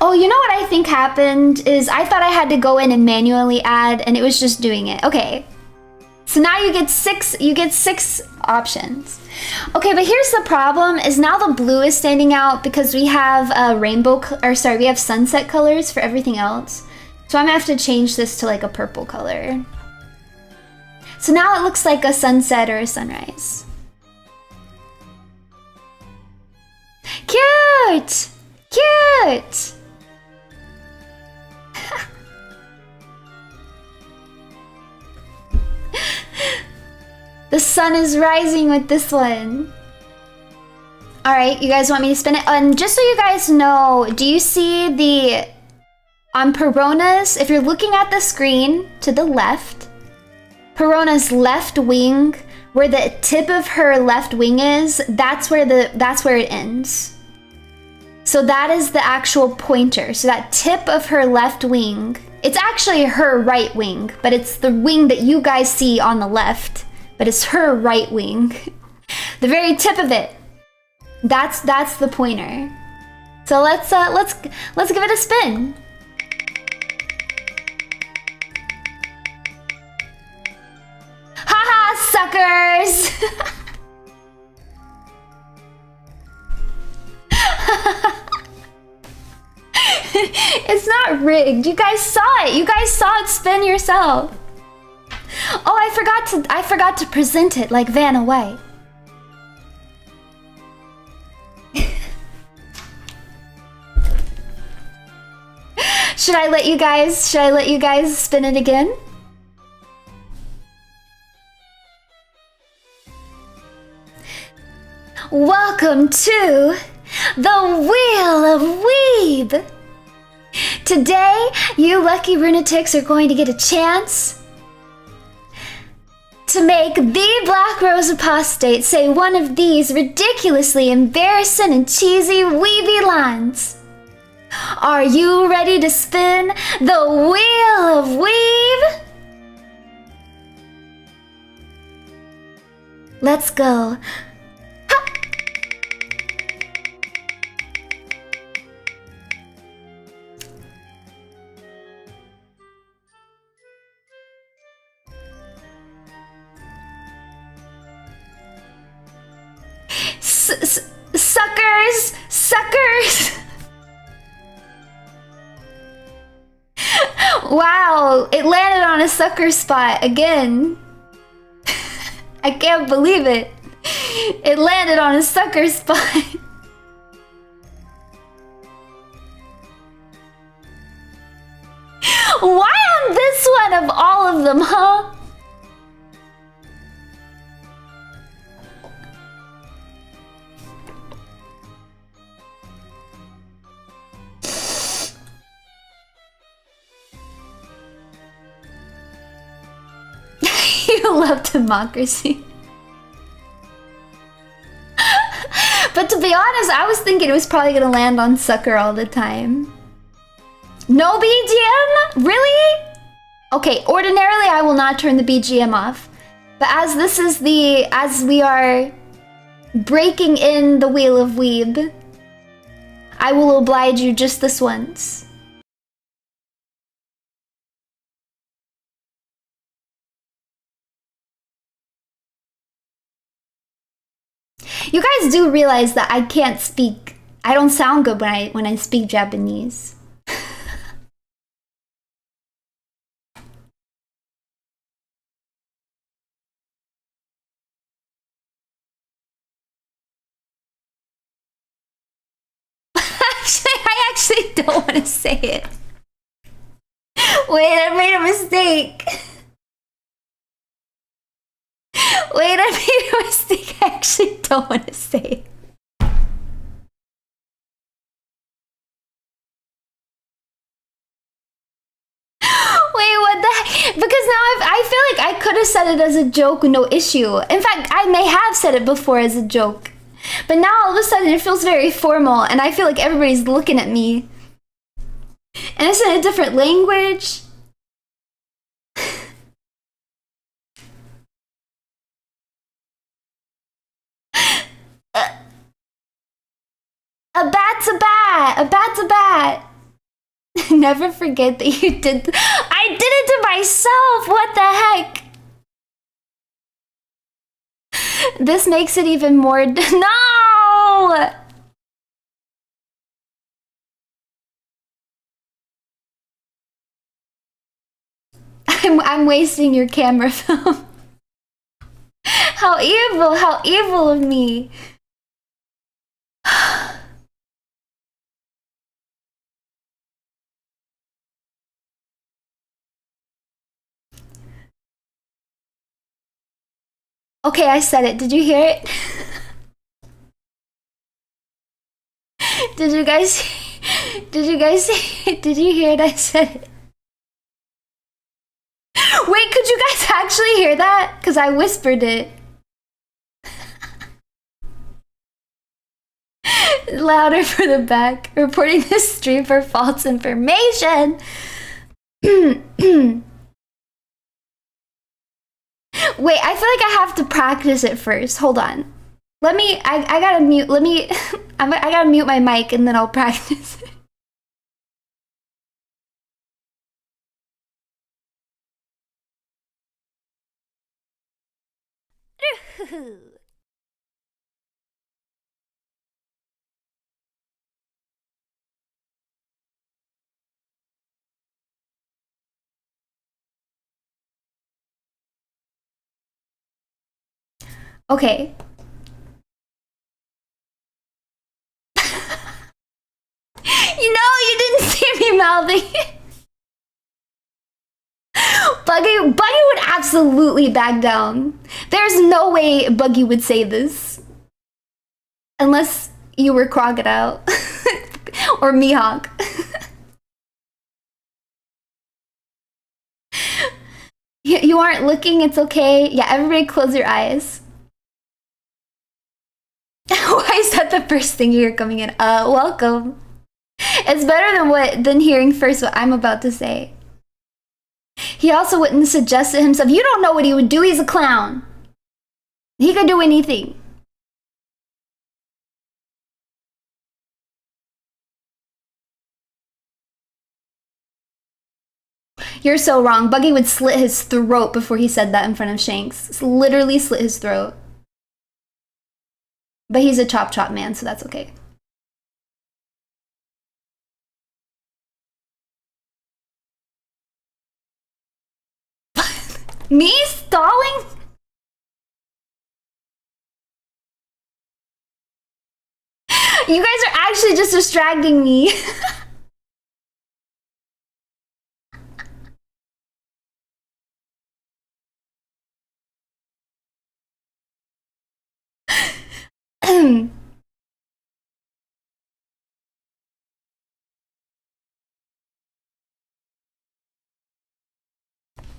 Speaker 1: Oh, you know what I think happened is I thought I had to go in and manually add, and it was just doing it. Okay. So now you get six options. Okay, but here's the problem is now the blue is standing out because we have we have sunset colors for everything else. So I'm gonna have to change this to like a purple color. So now it looks like a sunset or a sunrise. Cute! Cute! The sun is rising with this one. All right, you guys want me to spin it? And just so you guys know, do you see the, on Perona's, if you're looking at the screen to the left, Perona's left wing, where the tip of her left wing is, that's where it ends. So that is the actual pointer. So that tip of her left wing, it's actually her right wing, but it's the wing that you guys see on the left, but it's her right wing. The very tip of it. That's the pointer. So let's give it a spin. Haha, suckers! It's not rigged. You guys saw it. You guys saw it spin yourself. Oh, I forgot to present it like Vanna White. Should I let you guys spin it again? Welcome to the Wheel of Weeb. Today, you lucky lunatics are going to get a chance to make the Black Rose Apostate say one of these ridiculously embarrassing and cheesy weeby lines. Are you ready to spin the Wheel of Weeb? Let's go. Suckers! Suckers! Wow, it landed on a sucker spot again. I can't believe it. It landed on a sucker spot. Why on this one of all of them, huh? You love democracy. But to be honest, I was thinking it was probably gonna land on sucker all the time. No BGM? Really? Okay, ordinarily I will not turn the BGM off. But as we are breaking in the Wheel of Weeb, I will oblige you just this once. You guys do realize that I can't speak. I don't sound good when I speak Japanese. I actually don't want to say it. Wait, I made a mistake. Wait, I made a mistake. I actually don't want to say it. Wait, what the heck? Because now I feel like I could have said it as a joke with no issue. In fact, I may have said it before as a joke. But now all of a sudden it feels very formal and I feel like everybody's looking at me. And it's in a different language. A bat's a bat. A bat's a bat. Never forget that you did. I did it to myself. What the heck? This makes it even more. No! I'm wasting your camera film. How evil of me. Okay, I said it. Did you hear it? Did you guys did you hear it? I said it. Wait, could you guys actually hear that? Because I whispered it. Louder for the back. Reporting this stream for false information. Wait, I feel like I have to practice it first. Hold on. I gotta mute, I gotta mute my mic and then I'll practice it. Okay. You didn't see me mouthing. Buggy would absolutely back down. There's no way Buggy would say this. Unless you were Crocodile. Or Mihawk. You aren't looking, it's okay. Yeah, everybody close your eyes. Why is that the first thing you hear coming in? Welcome. It's better than hearing first what I'm about to say. He also wouldn't suggest it himself. You don't know what he would do. He's a clown. He could do anything. You're so wrong. Buggy would slit his throat before he said that in front of Shanks. Literally slit his throat. But he's a chop chop man, so that's okay. Me stalling? You guys are actually just distracting me.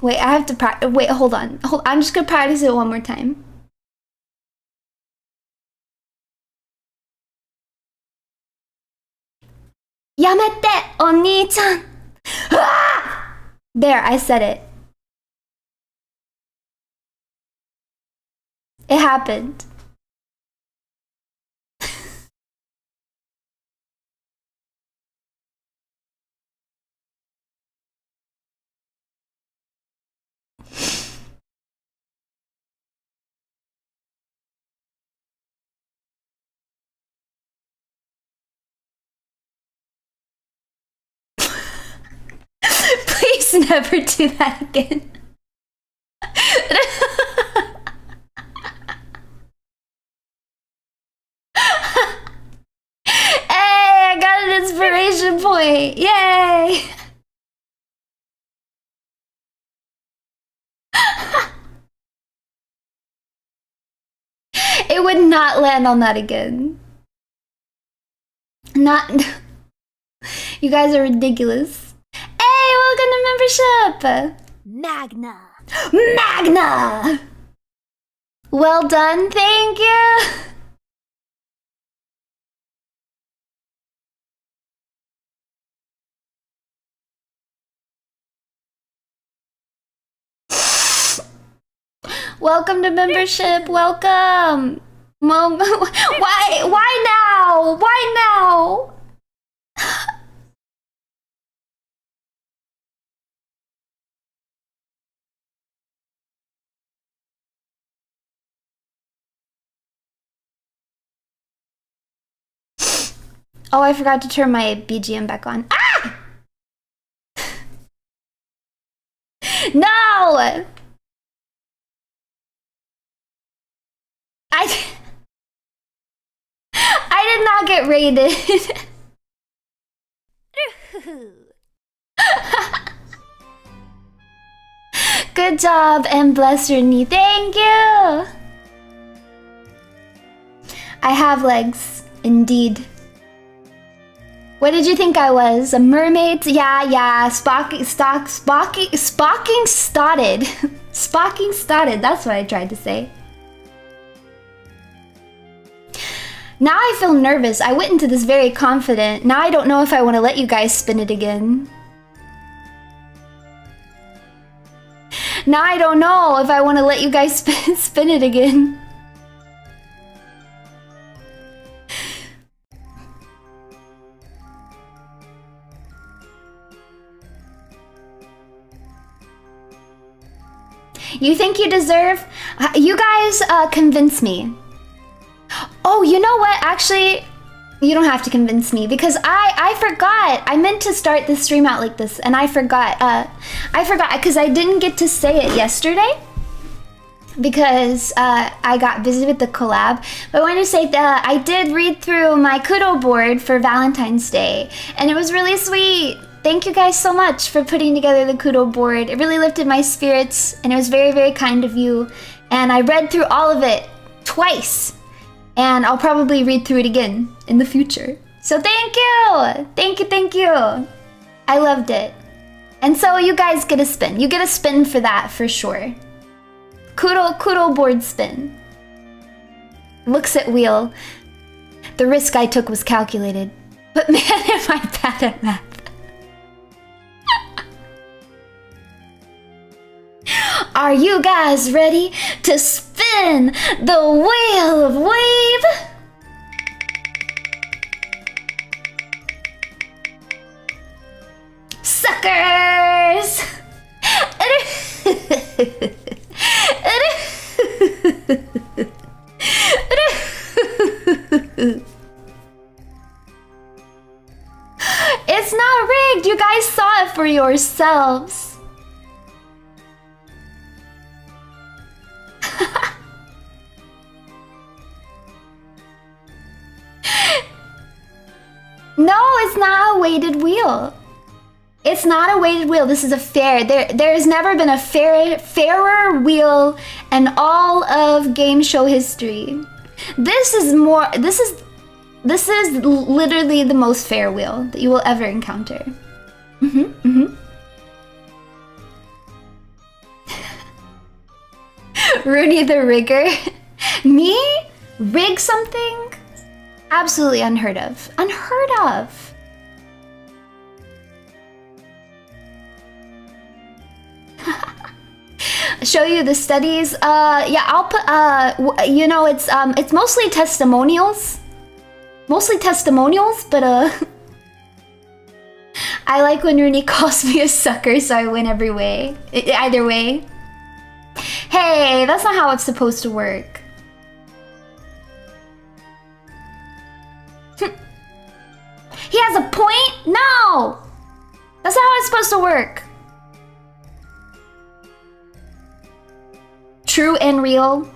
Speaker 1: Wait, I have to practice. Wait, hold on. I'm just gonna practice it one more time. Yamete, Oni-chan! Ah! There, I said it. It happened. Please never do that again. Hey, I got an inspiration point. Yay! It would not land on that again. Not. You guys are ridiculous. Hey, welcome to membership!
Speaker 2: Magna!
Speaker 1: Magna! Well done, thank you! Welcome to membership, welcome! Mom, why now? Why now? Oh, I forgot to turn my BGM back on. Ah! No! I did not get raided. Good job and bless Runie. Thank you. I have legs, indeed. What did you think I was? A mermaid? Yeah. Spocking started. Spocking started. That's what I tried to say. Now I feel nervous. I went into this very confident. Now I don't know if I want to let you guys spin it again. Now I don't know if I want to let you guys spin it again. You think you deserve? You guys convince me. Oh, you know what? Actually, you don't have to convince me because I forgot. I meant to start the stream out like this and I forgot. I forgot because I didn't get to say it yesterday because I got busy with the collab. But I wanted to say that I did read through my kudo board for Valentine's Day and it was really sweet. Thank you guys so much for putting together the kudo board. It really lifted my spirits and it was very, very kind of you. And I read through all of it twice. And I'll probably read through it again in the future. So thank you! Thank you! I loved it. And so you guys get a spin. You get a spin for that for sure. Kudo board spin. Looks at wheel. The risk I took was calculated. But man, am I bad at math. Are you guys ready to spin the wheel of WEEB? Suckers! It's not rigged. You guys saw it for yourselves. No, it's not a weighted wheel. It's not a weighted wheel. This is a fair. There has never been a fairer wheel in all of game show history. This is literally the most fair wheel that you will ever encounter. Rooney the rigger. Me? Rig something? Absolutely unheard of. Unheard of. Show you the studies. Yeah, I'll put. You know, it's mostly testimonials. Mostly testimonials, but I like when Rooney calls me a sucker, so I win every way. Either way. Hey, that's not how it's supposed to work. He has a point? No! That's not how it's supposed to work. True and real.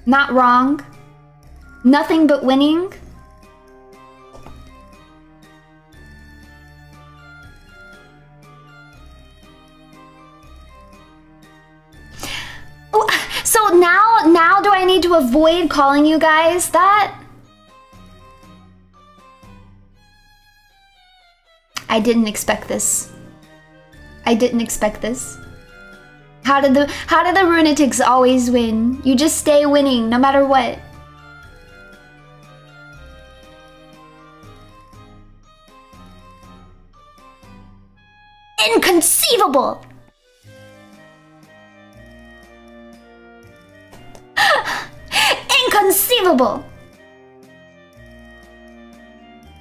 Speaker 1: Not wrong. Nothing but winning. So now do I need to avoid calling you guys that? I didn't expect this. I didn't expect this. How did the lunatics always win? You just stay winning no matter what. Inconceivable! Inconceivable!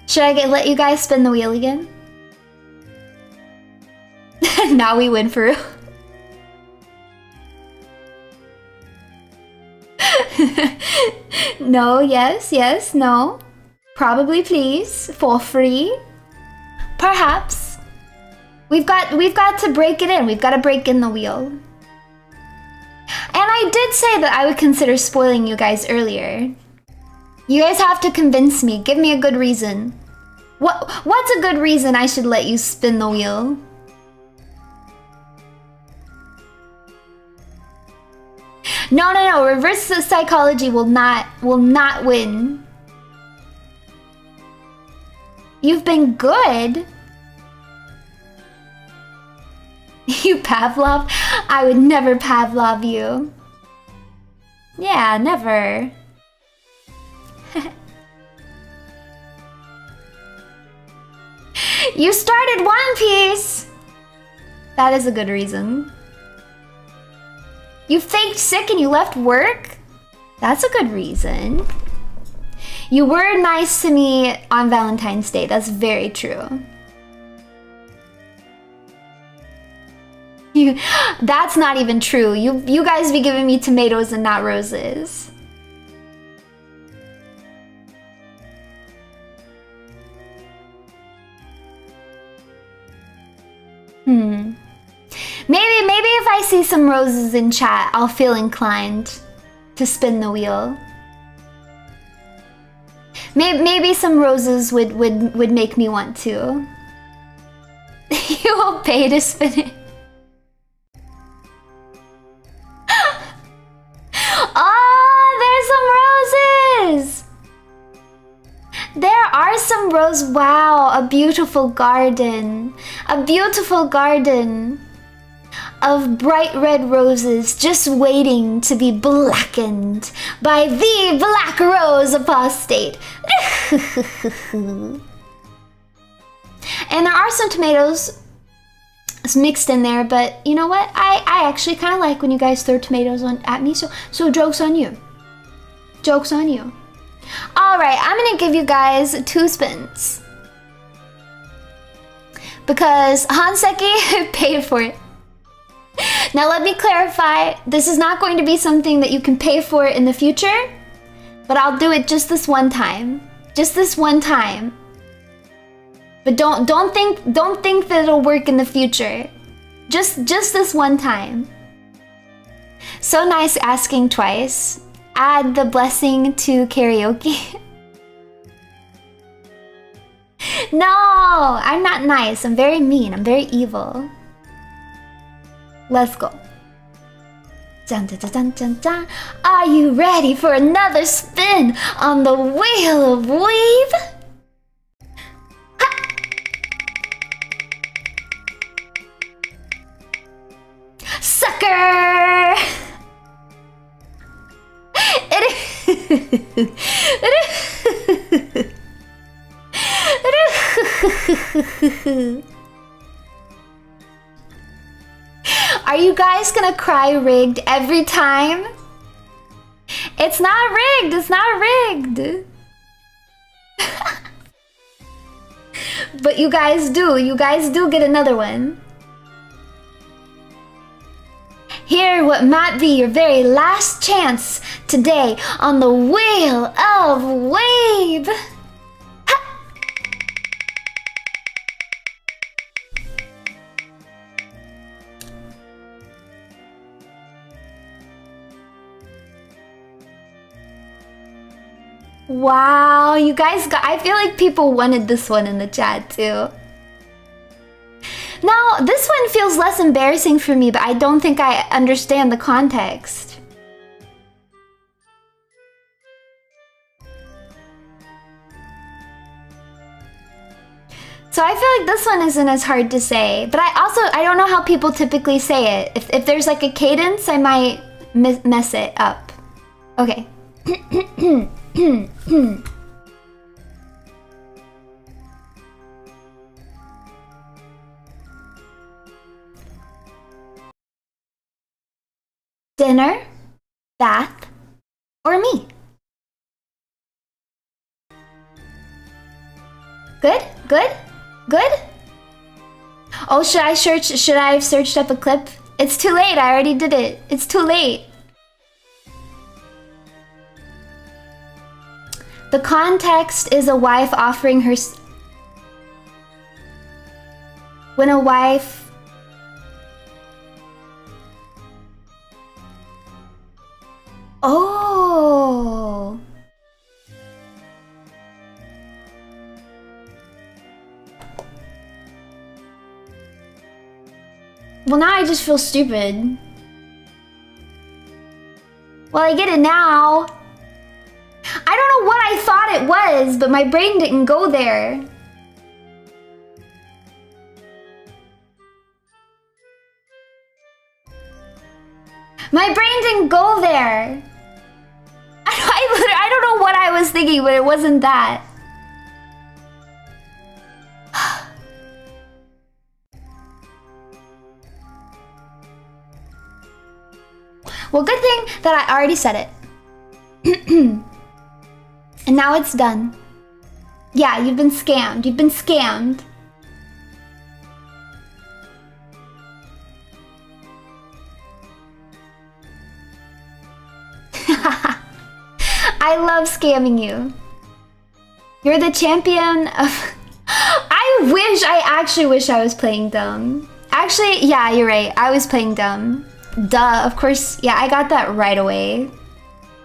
Speaker 1: Should I let you guys spin the wheel again? Now we win for real. No, yes, no. Probably please, for free. Perhaps. We've got to break it in. We've got to break in the wheel. And I did say that I would consider spoiling you guys earlier. You guys have to convince me. Give me a good reason. What's a good reason I should let you spin the wheel? No. Reverse psychology will not win. You've been good. You Pavlov? I would never Pavlov you. Yeah, never. You started One Piece! That is a good reason. You faked sick and you left work? That's a good reason. You were nice to me on Valentine's Day. That's very true. That's not even true. You guys be giving me tomatoes and not roses. Maybe if I see some roses in chat, I'll feel inclined to spin the wheel. Maybe some roses would make me want to. You will pay to spin it. Oh, there's some roses! There are some roses. Wow, a beautiful garden. A beautiful garden of bright red roses just waiting to be blackened by the Black Rose Apostate. And there are some tomatoes mixed in there, but you know what? I actually kind of like when you guys throw tomatoes at me, so joke's on you. Joke's on you. Alright, I'm gonna give you guys 2 spins. Because Hanseki paid for it. Now let me clarify, this is not going to be something that you can pay for in the future, but I'll do it just this one time. Just this one time. But don't think that it'll work in the future. Just this one time. So nice asking twice. Add the blessing to karaoke. No, I'm not nice. I'm very mean. I'm very evil. Let's go. Dun, dun, dun, dun, dun. Are you ready for another spin on the wheel of weave? Ha! Sucker! Are you guys gonna cry rigged every time? It's not rigged, it's not rigged. But you guys do get another one. Hear what might be your very last chance today on the Wheel of WEEB. Wow, you guys I feel like people wanted this one in the chat too. Now, this one feels less embarrassing for me, but I don't think I understand the context. So I feel like this one isn't as hard to say, but I don't know how people typically say it. If there's like a cadence, I might mess it up. Okay. Dinner, bath, or me? Good? Good? Good? Oh, should I have searched up a clip? It's too late, I already did it. It's too late. The context is a wife offering her... When a wife... Oh... Well, now I just feel stupid. Well, I get it now. I don't know what I thought it was, but my brain didn't go there. My brain didn't go there. I don't know what I was thinking, but it wasn't that. Well, good thing that I already said it. And now it's done. Yeah, you've been scammed. You've been scammed. I love scamming you. You're the champion of... I actually wish I was playing dumb. Actually, yeah, you're right. I was playing dumb. Duh, of course. Yeah, I got that right away.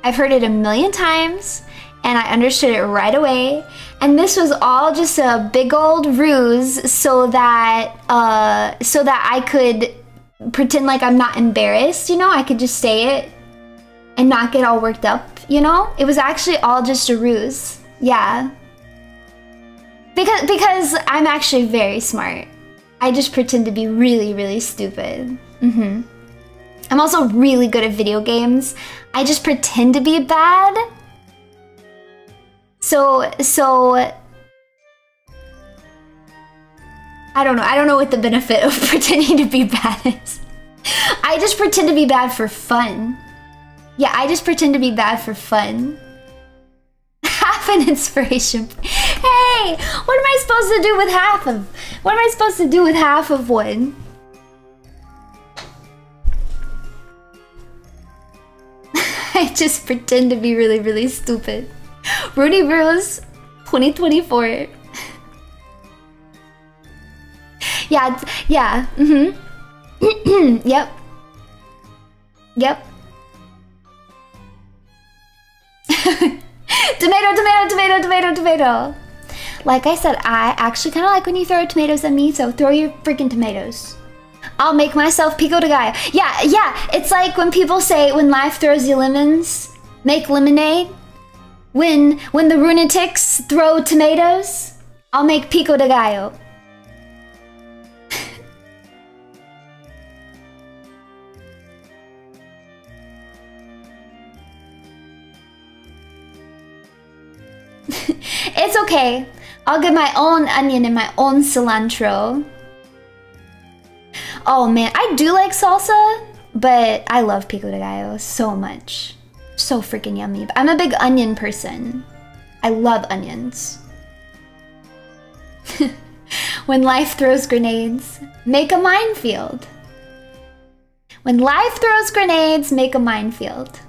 Speaker 1: I've heard it a million times, and I understood it right away. And this was all just a big old ruse so that I could pretend like I'm not embarrassed, you know? I could just say it and not get all worked up, you know? It was actually all just a ruse. Yeah. Because I'm actually very smart. I just pretend to be really, really stupid. I'm also really good at video games. I just pretend to be bad. So I don't know. I don't know what the benefit of pretending to be bad is. I just pretend to be bad for fun. Yeah, I just pretend to be bad for fun. Half an inspiration. Hey, what am I supposed to do with half of? What am I supposed to do with half of one? I just pretend to be really, really stupid. Rooney Rose 2024. Yeah, yeah, Yep. Yep. Tomato. Like I said, I actually kind of like when you throw tomatoes at me, so throw your freaking tomatoes. I'll make myself pico de gallo. Yeah, it's like when people say, when life throws you lemons, make lemonade. When the lunatics throw tomatoes, I'll make pico de gallo. It's okay. I'll get my own onion and my own cilantro. Oh man, I do like salsa, but I love pico de gallo so much. So freaking yummy. I'm a big onion person. I love onions. When life throws grenades, make a minefield. When life throws grenades, make a minefield.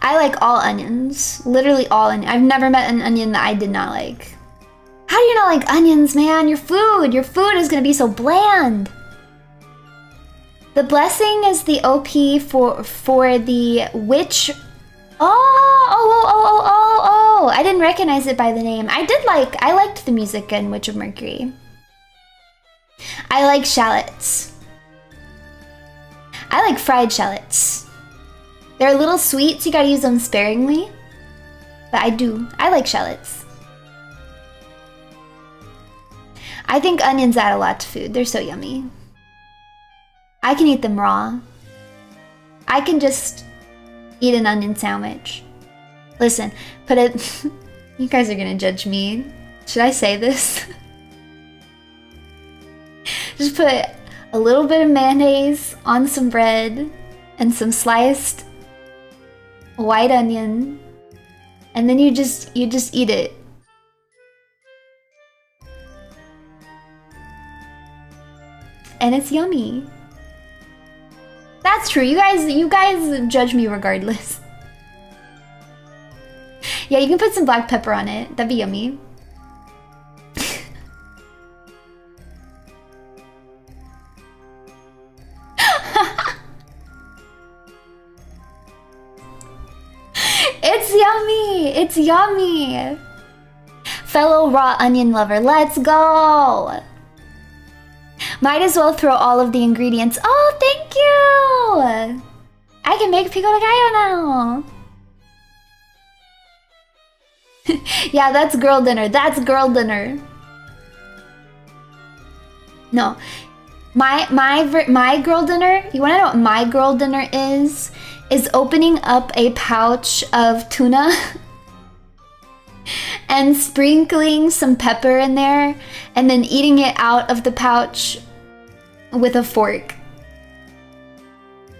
Speaker 1: I like all onions. Literally all onions. I've never met an onion that I did not like. How do you not like onions, man? Your food is gonna be so bland. The blessing is the OP for the witch. Oh! I didn't recognize it by the name. I liked the music in Witch of Mercury. I like shallots. I like fried shallots. They're a little sweet, so you gotta use them sparingly. But I like shallots. I think onions add a lot to food. They're so yummy. I can eat them raw. I can just eat an onion sandwich. Listen, put it... You guys are gonna judge me. Should I say this? Just put a little bit of mayonnaise on some bread and some sliced white onion, and then you just eat it. And it's yummy. That's true. You guys judge me regardless. Yeah, you can put some black pepper on it. That'd be yummy. It's yummy! It's yummy! Fellow raw onion lover, let's go! Might as well throw all of the ingredients. Oh, thank you! I can make pico de gallo now! Yeah, that's girl dinner. That's girl dinner. No. My girl dinner, you wanna know what my girl dinner is opening up a pouch of tuna and sprinkling some pepper in there and then eating it out of the pouch with a fork.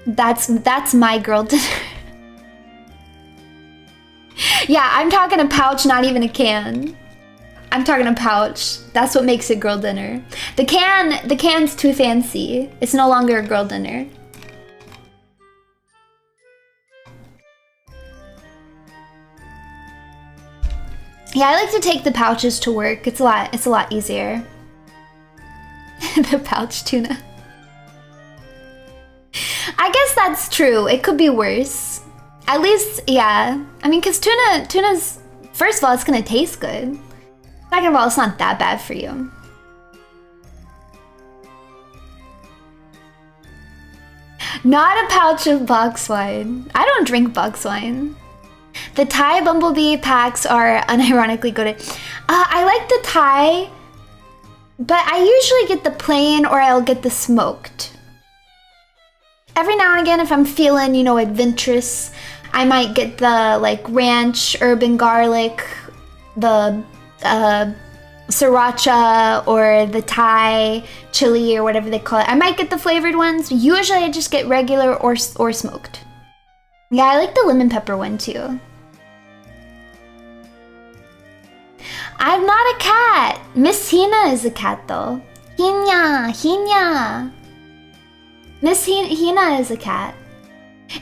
Speaker 1: That's my girl dinner. Yeah, I'm talking a pouch, not even a can. I'm talking a pouch. That's what makes it girl dinner. The can's too fancy. It's no longer a girl dinner. Yeah, I like to take the pouches to work. It's a lot easier. The pouch tuna. I guess that's true. It could be worse. At least, yeah. I mean, because tuna's, first of all, it's gonna taste good. Second of all, it's not that bad for you. Not a pouch of box wine. I don't drink box wine. The Thai bumblebee packs are unironically good. I like the Thai, but I usually get the plain or I'll get the smoked. Every now and again, if I'm feeling, you know, adventurous, I might get the like ranch, urban garlic, the sriracha, or the Thai chili or whatever they call it. I might get the flavored ones. Usually I just get regular or smoked. Yeah, I like the lemon pepper one too. I'm not a cat. Miss Hina is a cat though. Hina. Miss Hina is a cat.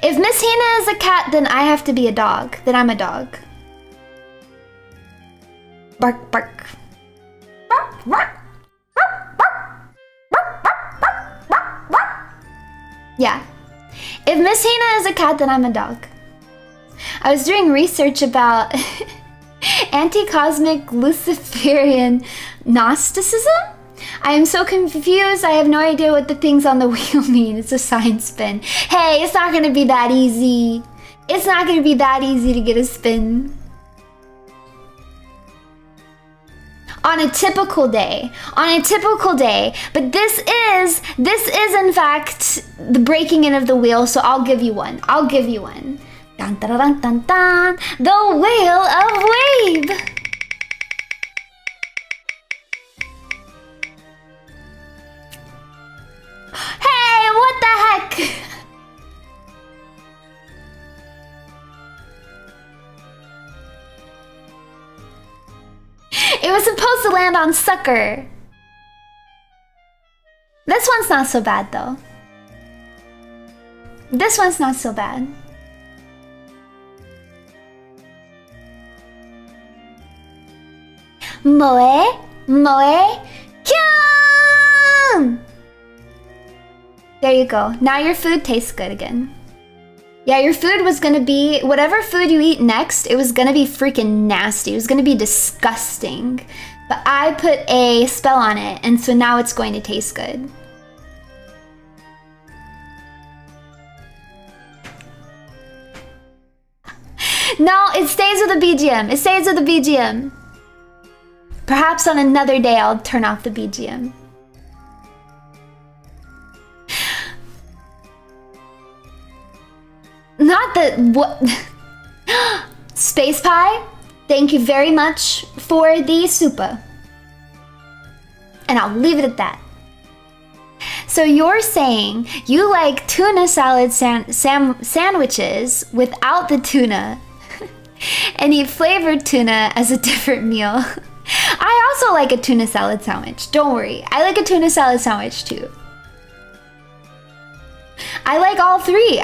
Speaker 1: If Miss Hina is a cat, then I have to be a dog. Then I'm a dog. Bark, bark. Yeah. If Miss Hina is a cat, then I'm a dog. I was doing research about anti-cosmic Luciferian Gnosticism. I am so confused. I have no idea what the things on the wheel mean. It's a science spin. Hey, it's not gonna be that easy. It's not gonna be that easy to get a spin. On a typical day. But this is in fact the breaking in of the wheel, so I'll give you one. Dun, dun, dun, dun, dun. The Wheel of WEEB. Hey, what the heck? It was supposed to land on Sucker. This one's not so bad though. This one's not so bad. Moe, kyun! There you go. Now your food tastes good again. Yeah, your food was gonna be, whatever food you eat next, it was gonna be freaking nasty. It was gonna be disgusting. But I put a spell on it, and so now it's going to taste good. No, it stays with the BGM. It stays with the BGM. Perhaps on another day I'll turn off the BGM. Not the what? Space Pie, thank you very much for the super. And I'll leave it at that. So you're saying you like tuna salad sandwiches without the tuna and eat flavored tuna as a different meal. I also like a tuna salad sandwich. Don't worry. I like a tuna salad sandwich too. I like all three.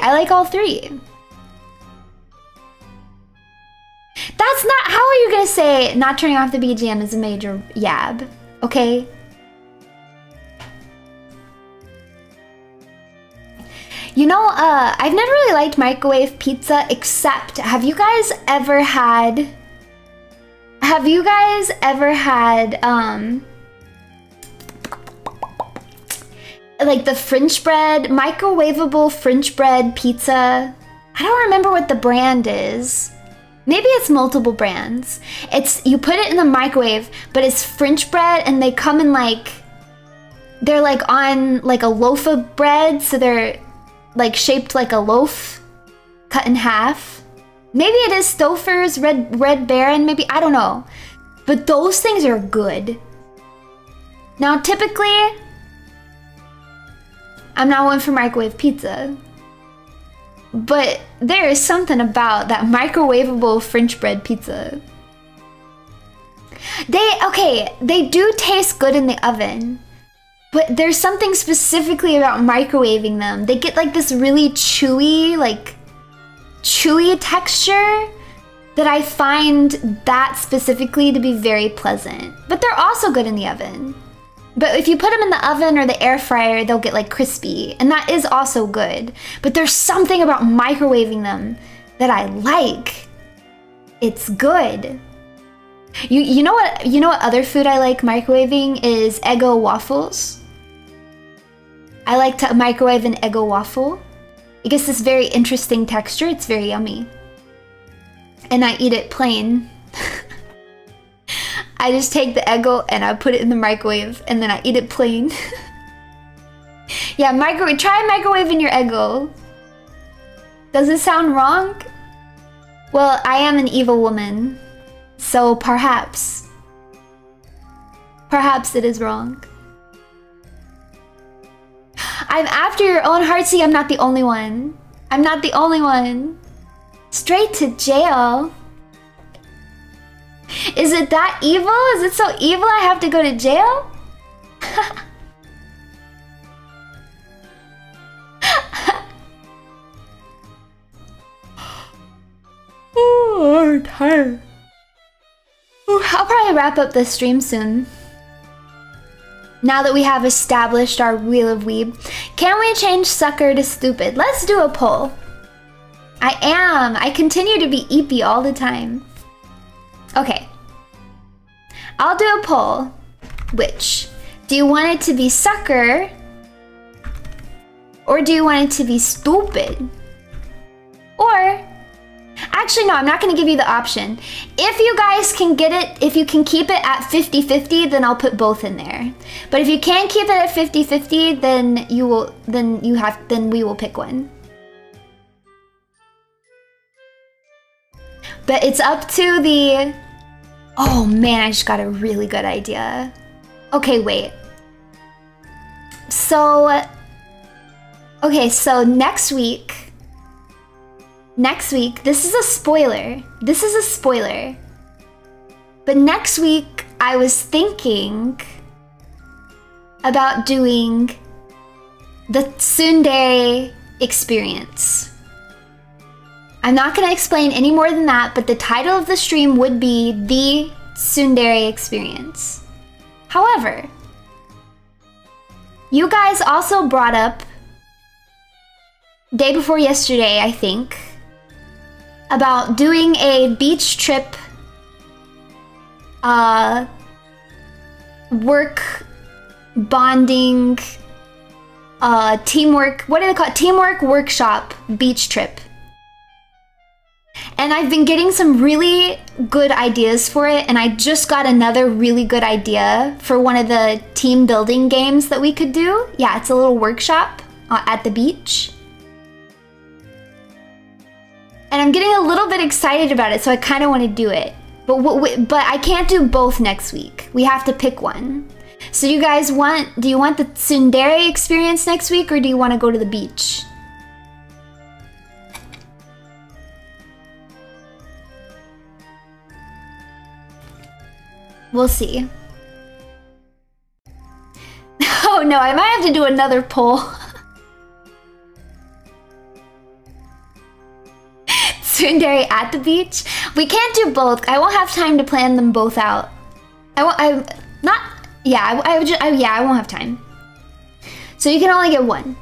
Speaker 1: That's not, how are you gonna say not turning off the BGM is a major yab, okay? You know, I've never really liked microwave pizza, except, have you guys ever had, like the French bread, microwavable French bread pizza? I don't remember what the brand is. Maybe it's multiple brands. It's, you put it in the microwave, but it's French bread and they come in like, they're like on like a loaf of bread, so they're like shaped like a loaf, cut in half. Maybe it is Stouffer's, Red Baron, maybe, I don't know. But those things are good. Now typically, I'm not one for microwave pizza, but there is something about that microwavable French bread pizza. They do taste good in the oven, but there's something specifically about microwaving them. They get like this really chewy, texture that I find that specifically to be very pleasant. But they're also good in the oven. But if you put them in the oven or the air fryer, they'll get like crispy, and that is also good. But there's something about microwaving them that I like. It's good. You know what other food I like microwaving is Eggo waffles. I like to microwave an Eggo waffle. It gets this very interesting texture. It's very yummy. And I eat it plain. I just take the Eggo and I put it in the microwave and then I eat it plain. Yeah, try microwaving your Eggo. Does it sound wrong? Well, I am an evil woman, so perhaps it is wrong. I'm after your own heart. See, I'm not the only one. I'm not the only one. Straight to jail. Is it that evil? Is it so evil I have to go to jail? Oh, I'm tired. I'll probably wrap up the stream soon. Now that we have established our Wheel of Weeb, can we change sucker to stupid? Let's do a poll. I am. I continue to be eepy all the time. Okay. I'll do a poll. Which? Do you want it to be sucker? Or do you want it to be stupid? Or... Actually, no, I'm not going to give you the option. If you guys can get it, if you can keep it at 50-50, then I'll put both in there. But if you can't keep it at 50-50, then we will pick one. But it's up to the... Oh man, I just got a really good idea. Okay, wait. So... Okay, so next week, this is a spoiler. This is a spoiler. But next week, I was thinking about doing the tsundere experience. I'm not going to explain any more than that, but the title of the stream would be The Tsundere Experience. However, you guys also brought up, day before yesterday, I think, about doing a beach trip, work, bonding, teamwork, what do they call it? Teamwork workshop beach trip. And I've been getting some really good ideas for it, and I just got another really good idea for one of the team building games that we could do. Yeah, it's a little workshop at the beach. And I'm getting a little bit excited about it, so I kind of want to do it. But I can't do both next week. We have to pick one. So do you want the tsundere experience next week, or do you want to go to the beach? We'll see. Oh no, I might have to do another poll. Tsundere at the beach? We can't do both. I won't have time to plan them both out. I won't have time. So you can only get one.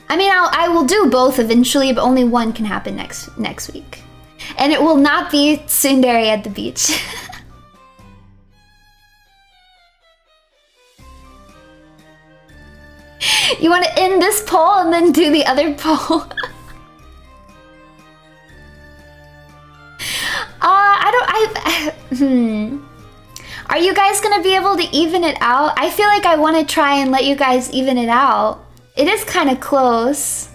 Speaker 1: I mean, I will do both eventually, but only one can happen next week. And it will not be tsundere at the beach. You want to end this poll and then do the other poll? Are you guys gonna be able to even it out? I feel like I want to try and let you guys even it out. It is kind of close.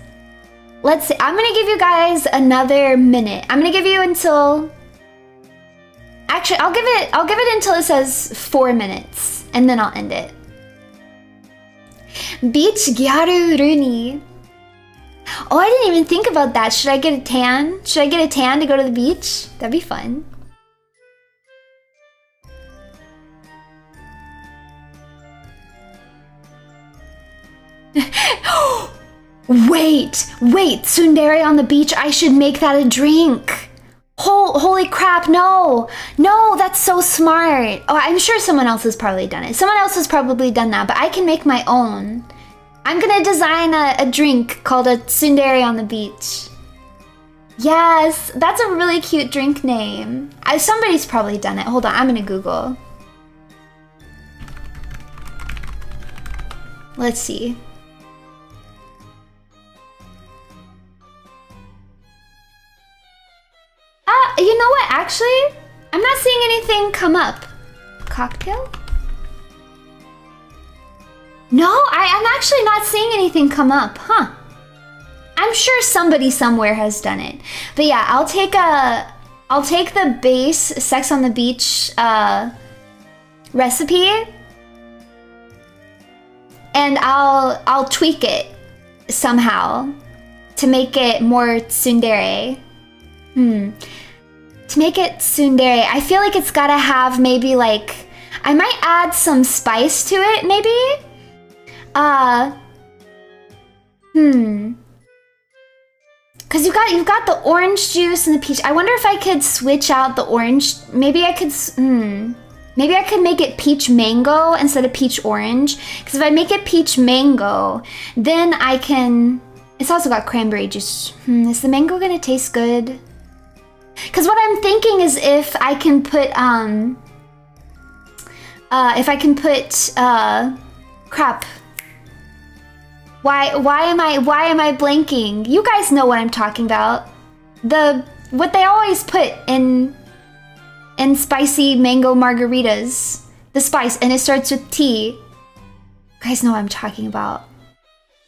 Speaker 1: Let's see. I'm gonna give you guys another minute. I'm gonna give you until. Actually, I'll give it until it says 4 minutes, and then I'll end it. Beach gyaru Rooney. Oh, I didn't even think about that. Should I get a tan? Should I get a tan to go to the beach? That'd be fun. Wait, tsundere on the beach. I should make that a drink. Holy crap, no, that's so smart. Oh, I'm sure someone else has probably done it. Someone else has probably done that, but I can make my own. I'm gonna design a drink called a tsundere on the beach. Yes, that's a really cute drink name. Somebody's probably done it. Hold on, I'm gonna Google. Let's see. You know what, actually? I'm not seeing anything come up. Cocktail? No, I'm actually not seeing anything come up, huh? I'm sure somebody somewhere has done it. But yeah, I'll take the base Sex on the Beach recipe, and I'll tweak it somehow to make it more tsundere. To make it tsundere, I feel like it's gotta have maybe like, I might add some spice to it, maybe? Cause you've got the orange juice and the peach. I wonder if I could switch out the orange. Maybe I could make it peach mango instead of peach orange. Cause if I make it peach mango, then I can, it's also got cranberry juice. Is the mango gonna taste good? Because what I'm thinking is if I can put crap. Why am I blanking? You guys know what I'm talking about. What they always put in spicy mango margaritas. The spice, and it starts with T. You guys know what I'm talking about.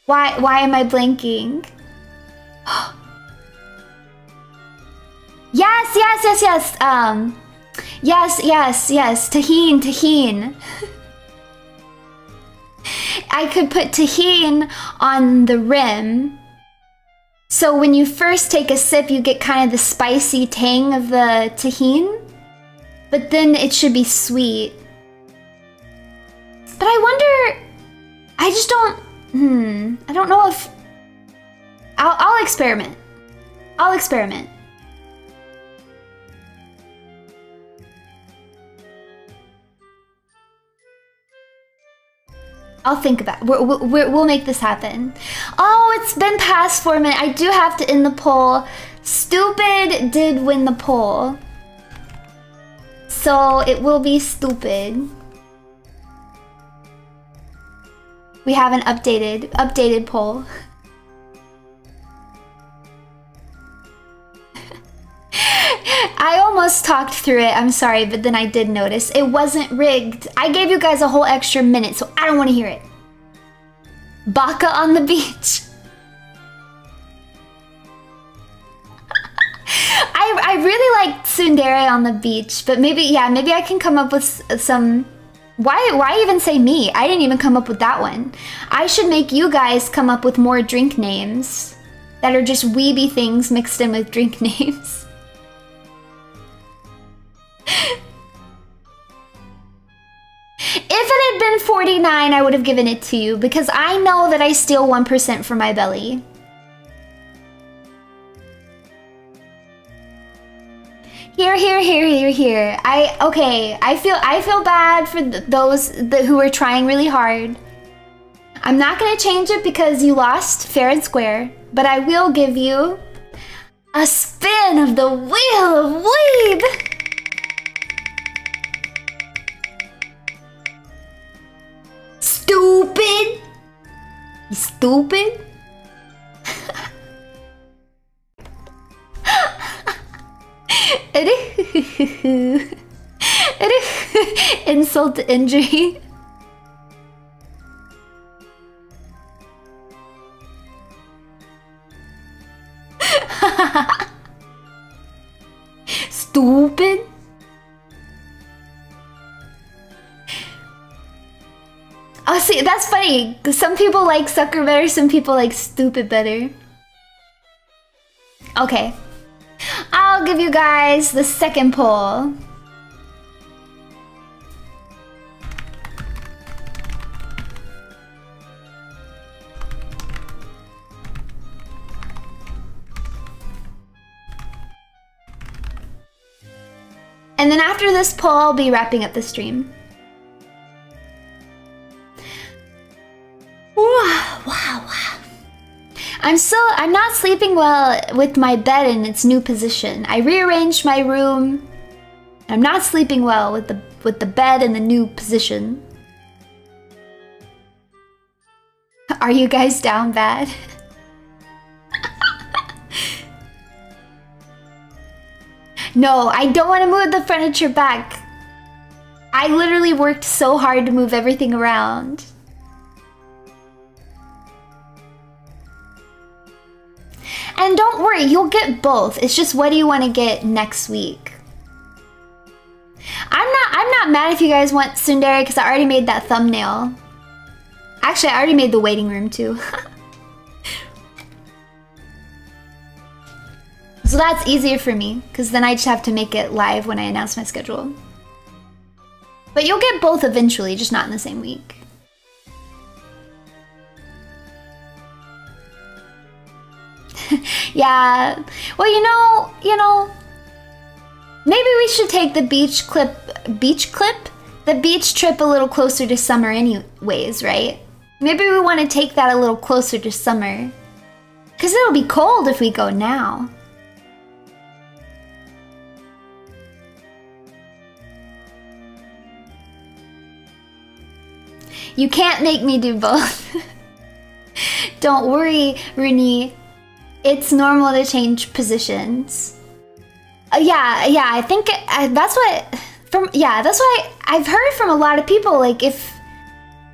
Speaker 1: Why am I blanking? Yes. Yes. Tajin. I could put tajin on the rim. So when you first take a sip, you get kind of the spicy tang of the tajin. But then it should be sweet. But I wonder, I just don't, I don't know if, I'll experiment. I'll think about it. We'll make this happen. Oh, it's been past 4 minutes. I do have to end the poll. Stupid did win the poll. So it will be stupid. We have an updated poll. I almost talked through it, I'm sorry, but then I did notice. It wasn't rigged. I gave you guys a whole extra minute, so I don't want to hear it. Baka on the beach. I really like tsundere on the beach, but maybe I can come up with some... Why even say me? I didn't even come up with that one. I should make you guys come up with more drink names that are just weeby things mixed in with drink names. If it had been 49, I would have given it to you because I know that I steal 1% from my belly. Here. I feel bad for those who are trying really hard. I'm not gonna change it because you lost fair and square, but I will give you a spin of the wheel of weeb. Stupid. You stupid. Insult to injury. Stupid. Oh, see, that's funny. Some people like sucker better, some people like stupid better. Okay. I'll give you guys the second poll. And then after this poll, I'll be wrapping up the stream. Wow. I'm not sleeping well with my bed in its new position. I rearranged my room. I'm not sleeping well with the bed in the new position. Are you guys down bad? No, I don't want to move the furniture back. I literally worked so hard to move everything around. And don't worry, you'll get both. It's just what do you want to get next week? I'm not mad if you guys want tsundere because I already made that thumbnail. Actually, I already made the waiting room too. So that's easier for me, because then I just have to make it live when I announce my schedule. But you'll get both eventually, just not in the same week. Yeah, well, you know, maybe we should take the beach trip a little closer to summer anyways, right? Maybe we want to take that a little closer to summer, because it'll be cold if we go now. You can't make me do both. Don't worry, Rooney. It's normal to change positions. Yeah, I think that's what I've heard from a lot of people. Like, if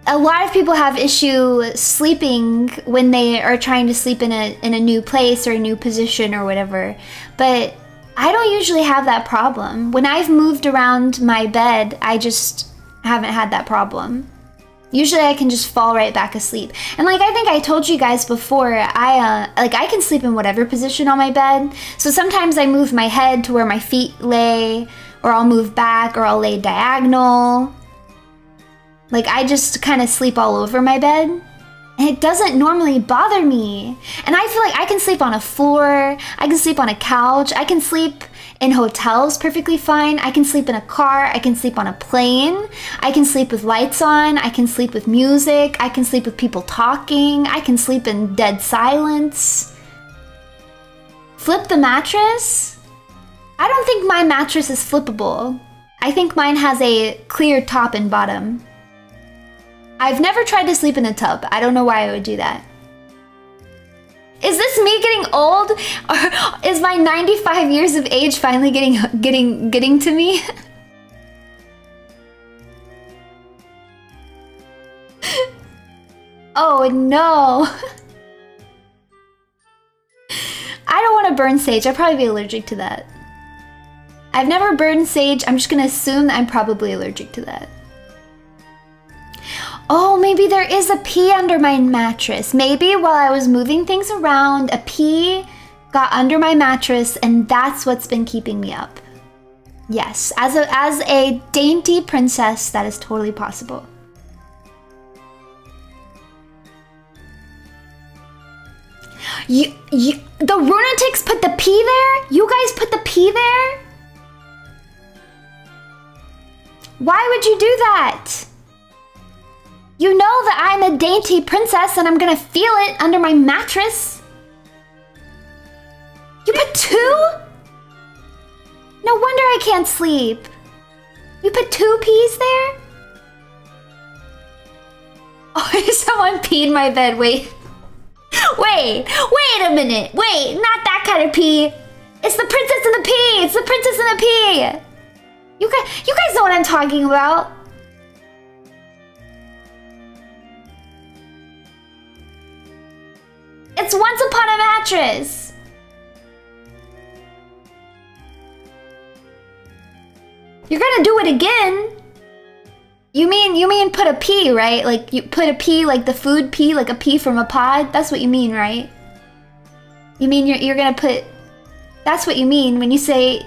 Speaker 1: a lot of people have issue sleeping when they are trying to sleep in a new place or a new position or whatever, but I don't usually have that problem. When I've moved around my bed, I just haven't had that problem. Usually I can just fall right back asleep. And like I think I told you guys before, I can sleep in whatever position on my bed. So sometimes I move my head to where my feet lay, or I'll move back, or I'll lay diagonal. Like, I just kind of sleep all over my bed. And it doesn't normally bother me. And I feel like I can sleep on a floor, I can sleep on a couch, I can sleep in hotels perfectly fine, I can sleep in a car, I can sleep on a plane, I can sleep with lights on, I can sleep with music, I can sleep with people talking, I can sleep in dead silence. Flip the mattress? I don't think my mattress is flippable. I think mine has a clear top and bottom. I've never tried to sleep in a tub. I don't know why I would do that. Is this me getting old? Or is my 95 years of age finally getting to me? Oh no. I don't want to burn sage. I'd probably be allergic to that. I've never burned sage. I'm just gonna assume that I'm probably allergic to that. Oh, maybe there is a pea under my mattress. Maybe while I was moving things around, a pea got under my mattress, and that's what's been keeping me up. Yes, as a dainty princess, that is totally possible. The lunatics put the pea there? You guys put the pea there? Why would you do that? You know that I'm a dainty princess and I'm gonna feel it under my mattress. You put 2? No wonder I can't sleep. You put 2 peas there? Oh, someone peed my bed. Wait a minute. Wait, not that kind of pee. It's the princess and the pea. It's the princess and the pea. You guys know what I'm talking about. It's Once Upon a Mattress. You're gonna do it again. You mean put a pea, right? Like you put a pea, like the food pea, like a pea from a pod. That's what you mean, right? You mean you're gonna put. That's what you mean when you say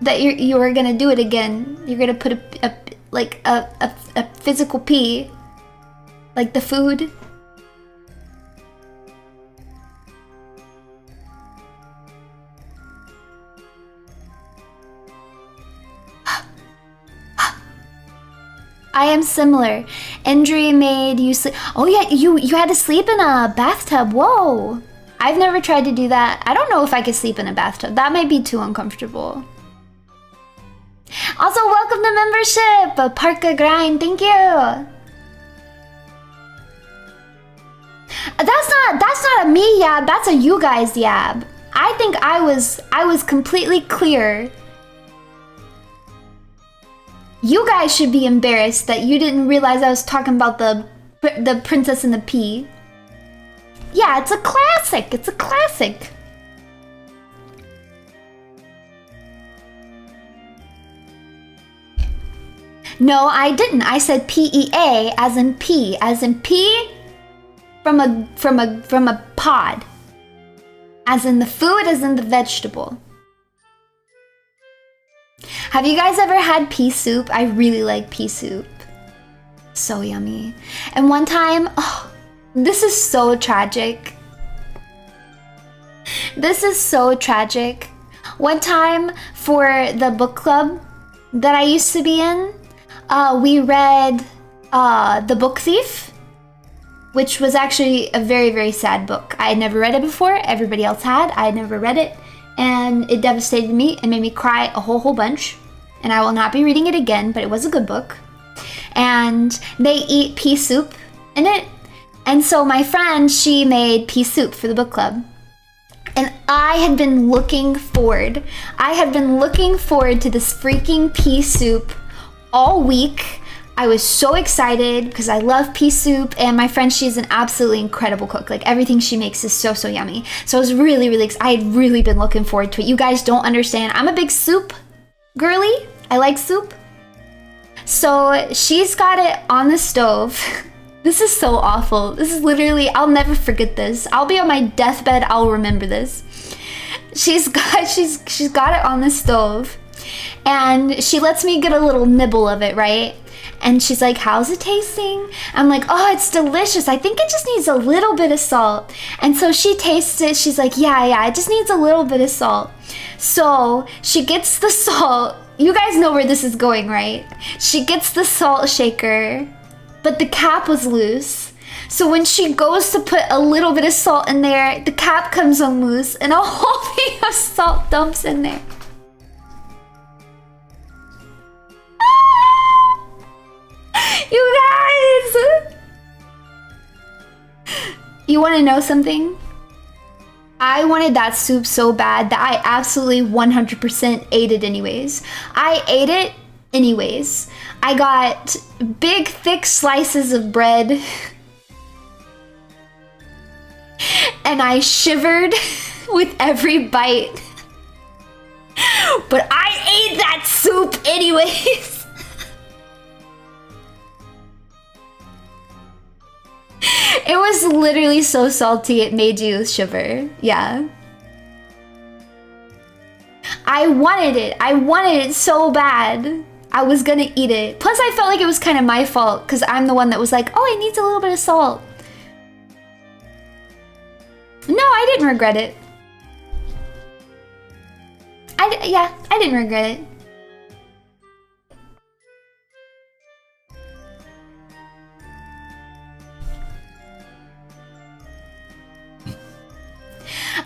Speaker 1: that you're gonna do it again. You're gonna put a physical pea, like the food. I am similar. Indri made you sleep. Oh yeah, you had to sleep in a bathtub. Whoa. I've never tried to do that. I don't know if I could sleep in a bathtub. That might be too uncomfortable. Also, welcome to membership, Parka Grind. Thank you. That's not a me yab. That's a you guys yab. I think I was completely clear. You guys should be embarrassed that you didn't realize I was talking about the Princess and the Pea. Yeah, it's a classic. It's a classic. No, I didn't. I said PEA as in pea from a pod. As in the food, as in the vegetable. Have you guys ever had pea soup? I really like pea soup. So yummy. And one time, oh, this is so tragic. This is so tragic. One time for the book club that I used to be in, we read The Book Thief, which was actually a very, very sad book. I had never read it before. Everybody else had. I had never read it. And it devastated me and made me cry a whole bunch. And I will not be reading it again, but it was a good book. And they eat pea soup in it. And so my friend, she made pea soup for the book club. And I had been looking forward. To this freaking pea soup all week. I was so excited because I love pea soup, and my friend, she's an absolutely incredible cook. Like everything she makes is so yummy. So I was really I had really been looking forward to it. You guys don't understand. I'm a big soup girly. I like soup. So she's got it on the stove. This is so awful. This is literally, I'll never forget this. I'll be on my deathbed, I'll remember this. She's got it on the stove, and she lets me get a little nibble of it, right? And she's like, how's it tasting? I'm like, oh, it's delicious. I think it just needs a little bit of salt. And so she tastes it. She's like, yeah, it just needs a little bit of salt. So she gets the salt. You guys know where this is going, right? She gets the salt shaker, but the cap was loose. So when she goes to put a little bit of salt in there, the cap comes unloose and a whole thing of salt dumps in there. You guys! You want to know something? I wanted that soup so bad that I absolutely 100% ate it anyways. I ate it anyways. I got big, thick slices of bread. And I shivered with every bite. But I ate that soup anyways. It was literally so salty it made you shiver. Yeah. I wanted it so bad. I was gonna eat it. Plus I felt like it was kind of my fault because I'm the one that was like, oh, it needs a little bit of salt. No, I didn't regret it. I didn't regret it.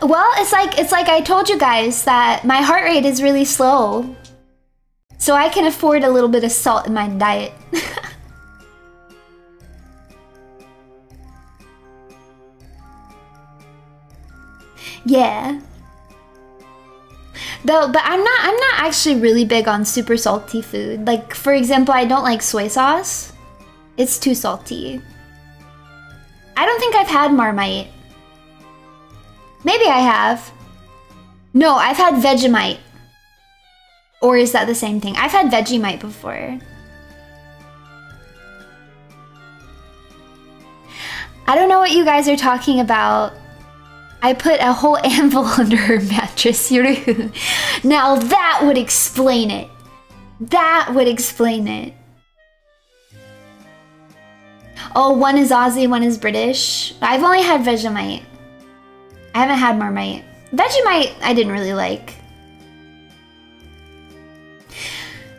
Speaker 1: Well, it's like I told you guys that my heart rate is really slow. So I can afford a little bit of salt in my diet. Yeah. Though, but I'm not actually really big on super salty food. Like, for example, I don't like soy sauce. It's too salty. I don't think I've had Marmite. Maybe I have. No, I've had Vegemite. Or is that the same thing? I've had Vegemite before. I don't know what you guys are talking about. I put a whole anvil under her mattress. Now that would explain it. That would explain it. Oh, one is Aussie, one is British. I've only had Vegemite. I haven't had Marmite. Vegemite, I didn't really like.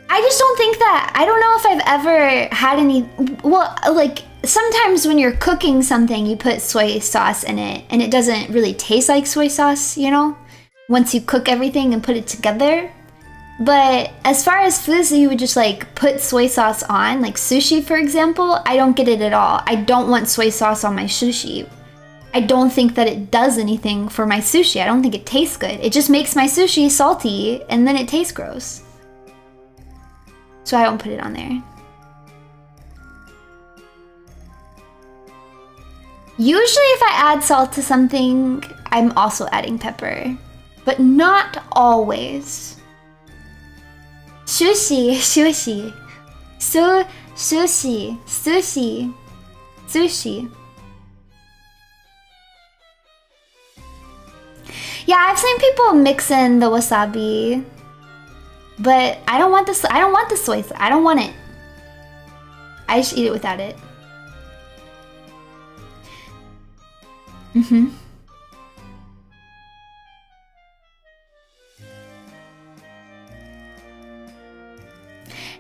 Speaker 1: I just don't think that, I don't know if I've ever had any, well, like, sometimes when you're cooking something, you put soy sauce in it, and it doesn't really taste like soy sauce, you know? Once you cook everything and put it together. But as far as foods that you would just like put soy sauce on, like sushi for example, I don't get it at all. I don't want soy sauce on my sushi. I don't think that it does anything for my sushi. I don't think it tastes good. It just makes my sushi salty and then it tastes gross. So I don't put it on there. Usually if I add salt to something, I'm also adding pepper, but not always. Sushi, sushi, sushi, sushi, sushi. Yeah, I've seen people mix in the wasabi, but I don't want this. I don't want the soy sauce. I don't want it. I just eat it without it. Mm-hmm.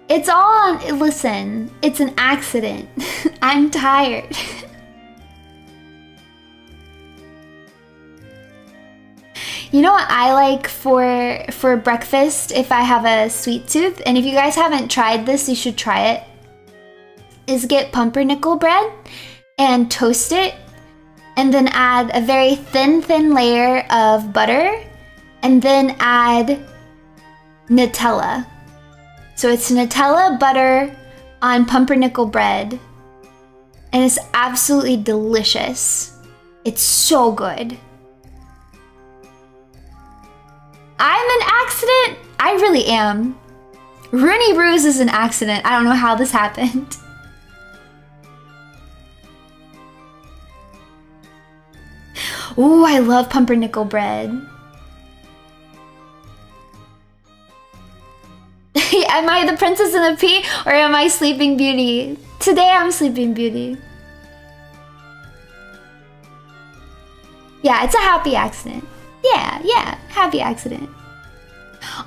Speaker 1: It's all on, listen, it's an accident. I'm tired. You know what I like for breakfast if I have a sweet tooth? And if you guys haven't tried this, you should try it. Is get pumpernickel bread and toast it. And then add a very thin layer of butter. And then add Nutella. So it's Nutella butter on pumpernickel bread. And it's absolutely delicious. It's so good. I'm an accident? I really am. Rooney Ruse is an accident. I don't know how this happened. Ooh, I love pumpernickel bread. Am I the Princess and the Pea or am I Sleeping Beauty? Today I'm Sleeping Beauty. Yeah, it's a happy accident. Yeah, happy accident.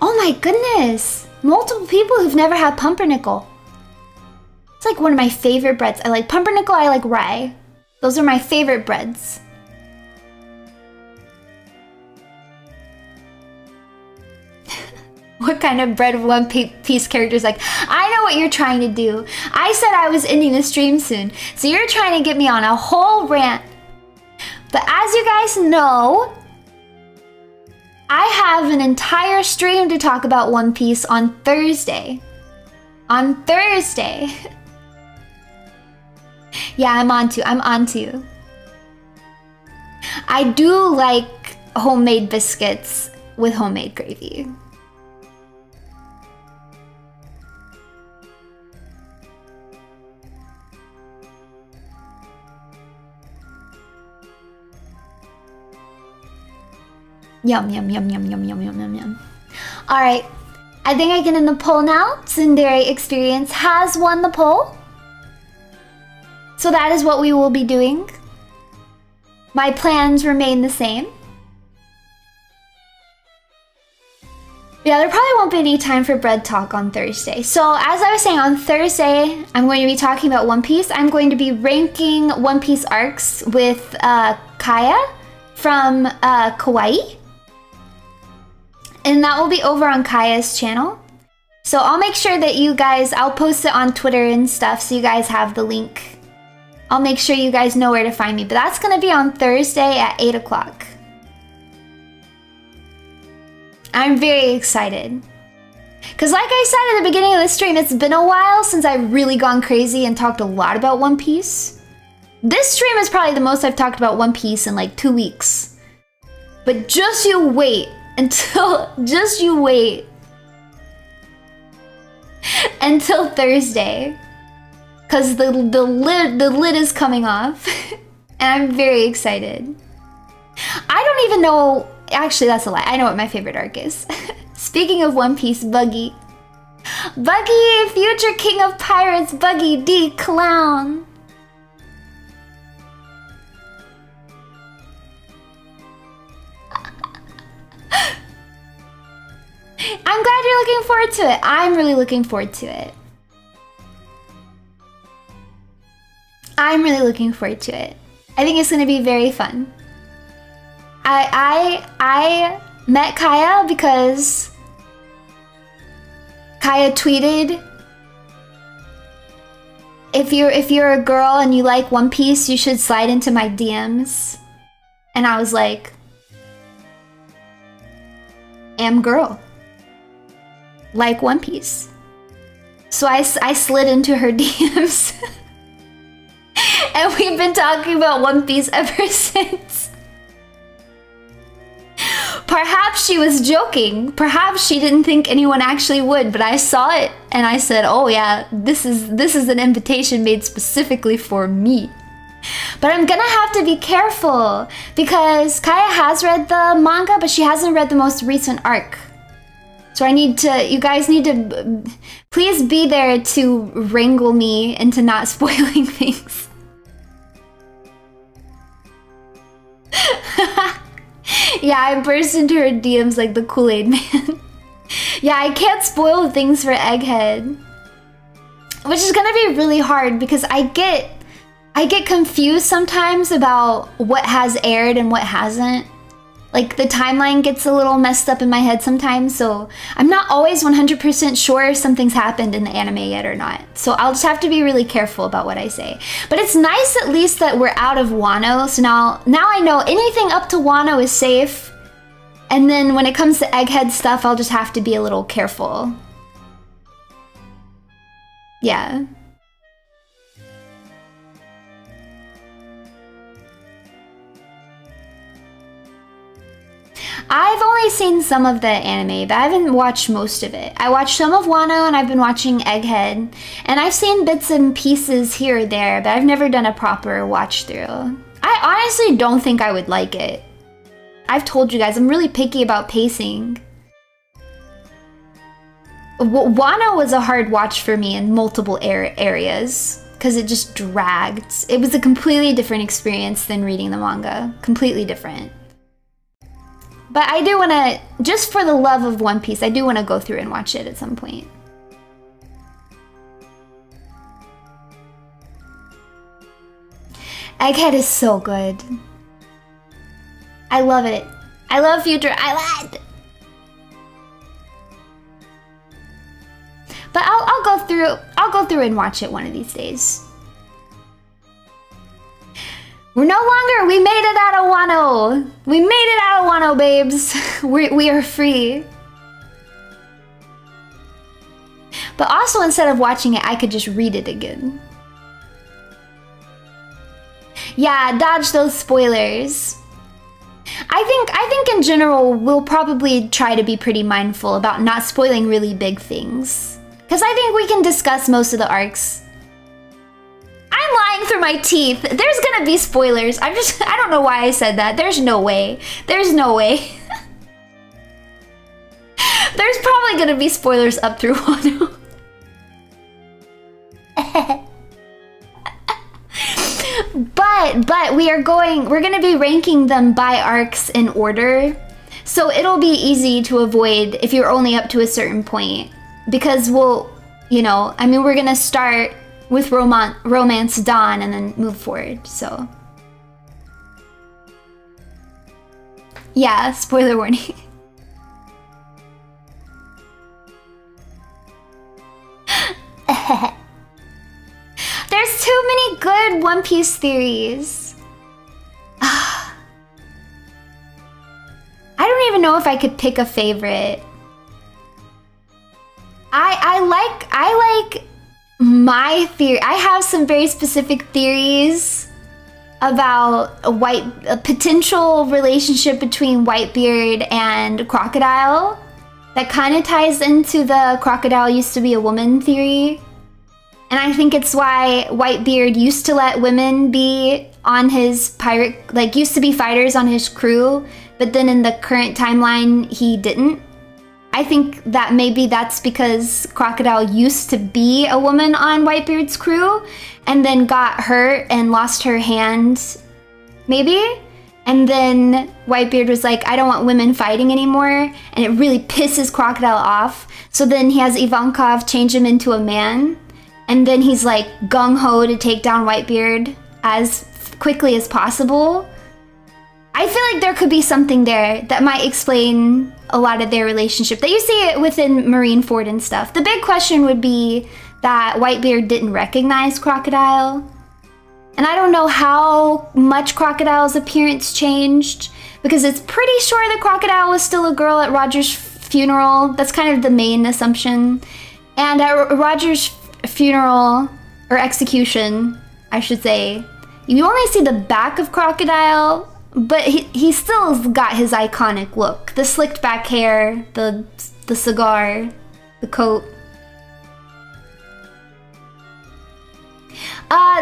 Speaker 1: Oh my goodness! Multiple people who've never had pumpernickel. It's like one of my favorite breads. I like pumpernickel, I like rye. Those are my favorite breads. What kind of bread of One Piece characters like? I know what you're trying to do. I said I was ending the stream soon, so you're trying to get me on a whole rant. But as you guys know, I have an entire stream to talk about One Piece on Thursday. On Thursday. Yeah, I'm on to. I do like homemade biscuits with homemade gravy. Yum, yum, yum, yum, yum, yum, yum, yum, yum. Alright, I think I can end the poll now. Tsundere Experience has won the poll. So that is what we will be doing. My plans remain the same. Yeah, there probably won't be any time for bread talk on Thursday. So as I was saying, on Thursday, I'm going to be talking about One Piece. I'm going to be ranking One Piece arcs with Kaya from Kawaii. And that will be over on Kaya's channel. So I'll make sure that you guys, I'll post it on Twitter and stuff so you guys have the link. I'll make sure you guys know where to find me. But that's going to be on Thursday at 8 o'clock. I'm very excited. Because like I said at the beginning of the stream, it's been a while since I've really gone crazy and talked a lot about One Piece. This stream is probably the most I've talked about One Piece in like 2 weeks. But just you wait until until Thursday. Because the lid is coming off. And I'm very excited. I don't even know, actually that's a lie. I know what my favorite arc is. Speaking of One Piece, Buggy. Buggy, future king of pirates, Buggy D. Clown. I'm glad you're looking forward to it. I'm really looking forward to it. I'm really looking forward to it. I think it's gonna be very fun. I met Kaya because Kaya tweeted, if you're a girl and you like One Piece, you should slide into my DMs. And I was like, am girl. Like One Piece. So I slid into her DMs. And we've been talking about One Piece ever since. Perhaps she was joking. Perhaps she didn't think anyone actually would, but I saw it and I said, oh yeah, this is an invitation made specifically for me. But I'm gonna have to be careful because Kaya has read the manga, but she hasn't read the most recent arc. So you guys need to please be there to wrangle me into not spoiling things. Yeah, I burst into her DMs like the Kool-Aid man. Yeah, I can't spoil things for Egghead. Which is gonna be really hard because I get confused sometimes about what has aired and what hasn't. Like, the timeline gets a little messed up in my head sometimes, so I'm not always 100% sure if something's happened in the anime yet or not. So I'll just have to be really careful about what I say. But it's nice at least that we're out of Wano, so now I know anything up to Wano is safe. And then when it comes to Egghead stuff, I'll just have to be a little careful. Yeah. I've only seen some of the anime, but I haven't watched most of it. I watched some of Wano and I've been watching Egghead. And I've seen bits and pieces here or there, but I've never done a proper watch through. I honestly don't think I would like it. I've told you guys, I'm really picky about pacing. Wano was a hard watch for me in multiple areas because it just dragged. It was a completely different experience than reading the manga. Completely different. But I do want to, just for the love of One Piece, I do want to go through and watch it at some point. Egghead is so good. I love it. I love Future Island. But I'll go through and watch it one of these days. We're no longer, we made it out of Wano. We made it out of Wano, babes. We are free. But also, instead of watching it, I could just read it again. Yeah, dodge those spoilers. I think in general, we'll probably try to be pretty mindful about not spoiling really big things. Because I think we can discuss most of the arcs. I'm lying through my teeth. There's gonna be spoilers. I don't know why I said that. There's no way. There's no way. There's probably gonna be spoilers up through Wano. But we're gonna be ranking them by arcs in order. So it'll be easy to avoid if you're only up to a certain point. Because we're gonna start with Romance Dawn and then move forward, so. Yeah, spoiler warning. There's too many good One Piece theories. I don't even know if I could pick a favorite. I like my theory. I have some very specific theories about a potential relationship between Whitebeard and Crocodile that kind of ties into the crocodile used to be a woman theory. And I think it's why Whitebeard used to let women be on his pirate, like used to be fighters on his crew, but then in the current timeline, he didn't. I think that maybe that's because Crocodile used to be a woman on Whitebeard's crew and then got hurt and lost her hand, maybe? And then Whitebeard was like, I don't want women fighting anymore, and it really pisses Crocodile off. So then he has Ivankov change him into a man, and then he's like gung-ho to take down Whitebeard as quickly as possible. I feel like there could be something there that might explain a lot of their relationship. That you see it within Marineford and stuff. The big question would be that Whitebeard didn't recognize Crocodile. And I don't know how much Crocodile's appearance changed, because it's pretty sure that Crocodile was still a girl at Roger's funeral. That's kind of the main assumption. And at Roger's funeral, or execution, I should say, you only see the back of Crocodile, but he still got his iconic look. The slicked back hair, the cigar, the coat.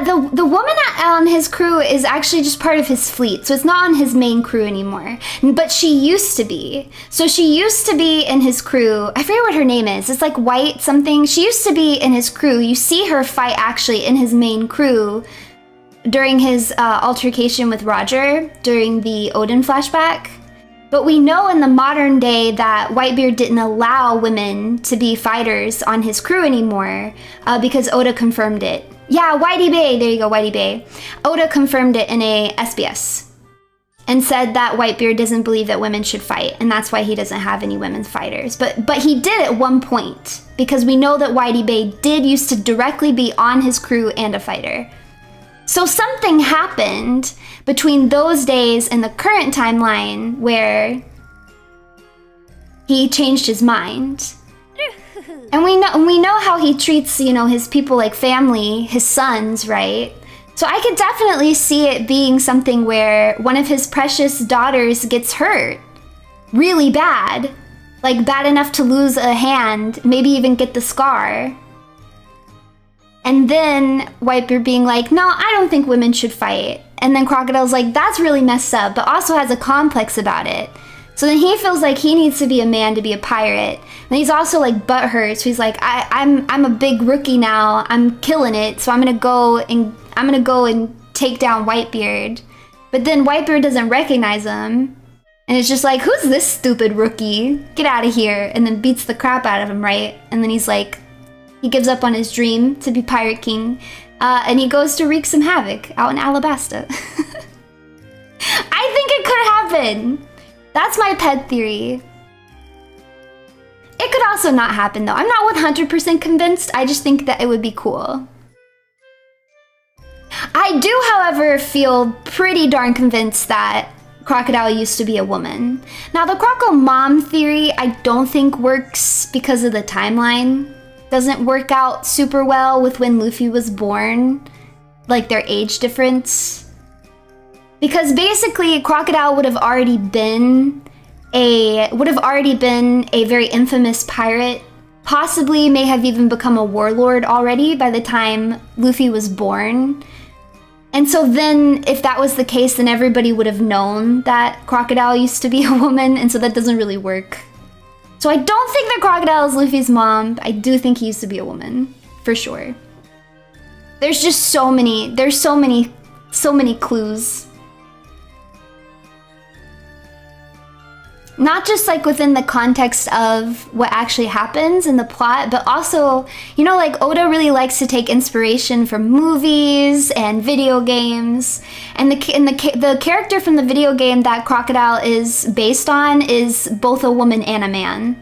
Speaker 1: The woman on his crew is actually just part of his fleet, so it's not on his main crew anymore. But she used to be. So she used to be in his crew. I forget what her name is. It's like White something. She used to be in his crew. You see her fight actually in his main crew during his altercation with Roger during the Odin flashback. But we know in the modern day that Whitebeard didn't allow women to be fighters on his crew anymore because Oda confirmed it. Yeah, Whitey Bay, there you go, Whitey Bay. Oda confirmed it in a SBS and said that Whitebeard doesn't believe that women should fight, and that's why he doesn't have any women fighters. But he did at one point, because we know that Whitey Bay did used to directly be on his crew and a fighter. So something happened between those days and the current timeline where he changed his mind. And we know how he treats, you know, his people like family, his sons, right? So I could definitely see it being something where one of his precious daughters gets hurt really bad, like bad enough to lose a hand, maybe even get the scar. And then Whitebeard being like, no, I don't think women should fight. And then Crocodile's like, that's really messed up, but also has a complex about it. So then he feels like he needs to be a man to be a pirate. And he's also like butthurt, so he's like, I'm a big rookie now. I'm killing it, so I'm gonna go and take down Whitebeard. But then Whitebeard doesn't recognize him, and it's just like, who's this stupid rookie? Get out of here! And then beats the crap out of him, right? And then he's like, he gives up on his dream to be Pirate King, and he goes to wreak some havoc out in Alabasta. I think it could happen. That's my pet theory. It could also not happen though. I'm not 100% convinced. I just think that it would be cool. I do, however, feel pretty darn convinced that Crocodile used to be a woman. Now, the Croco mom theory I don't think works because of the timeline. Doesn't work out super well with when Luffy was born, like their age difference. Because basically, Crocodile would have already been a very infamous pirate. Possibly may have even become a warlord already by the time Luffy was born. And so then, if that was the case, then everybody would have known that Crocodile used to be a woman, and so that doesn't really work. So I don't think that Crocodile is Luffy's mom. I do think he used to be a woman, for sure. There's just so many clues. Not just like within the context of what actually happens in the plot, but also, you know, like Oda really likes to take inspiration from movies and video games. And the character from the video game that Crocodile is based on is both a woman and a man.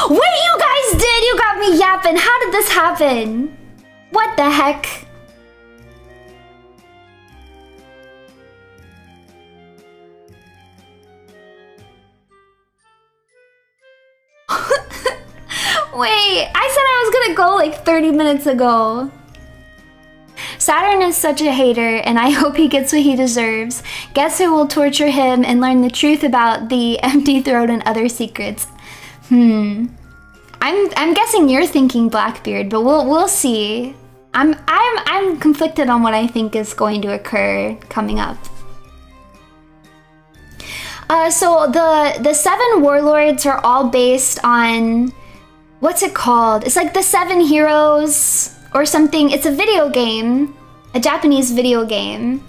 Speaker 1: Wait, you guys did! You got me yapping! How did this happen? What the heck? Wait, I said I was gonna go like 30 minutes ago. Saturn is such a hater, and I hope he gets what he deserves. Guess who will torture him and learn the truth about the empty throat and other secrets? I'm guessing you're thinking Blackbeard, but we'll see. I'm conflicted on what I think is going to occur coming up. So the 7 warlords are all based on, what's it called? It's like the 7 heroes or something. It's a video game, a Japanese video game.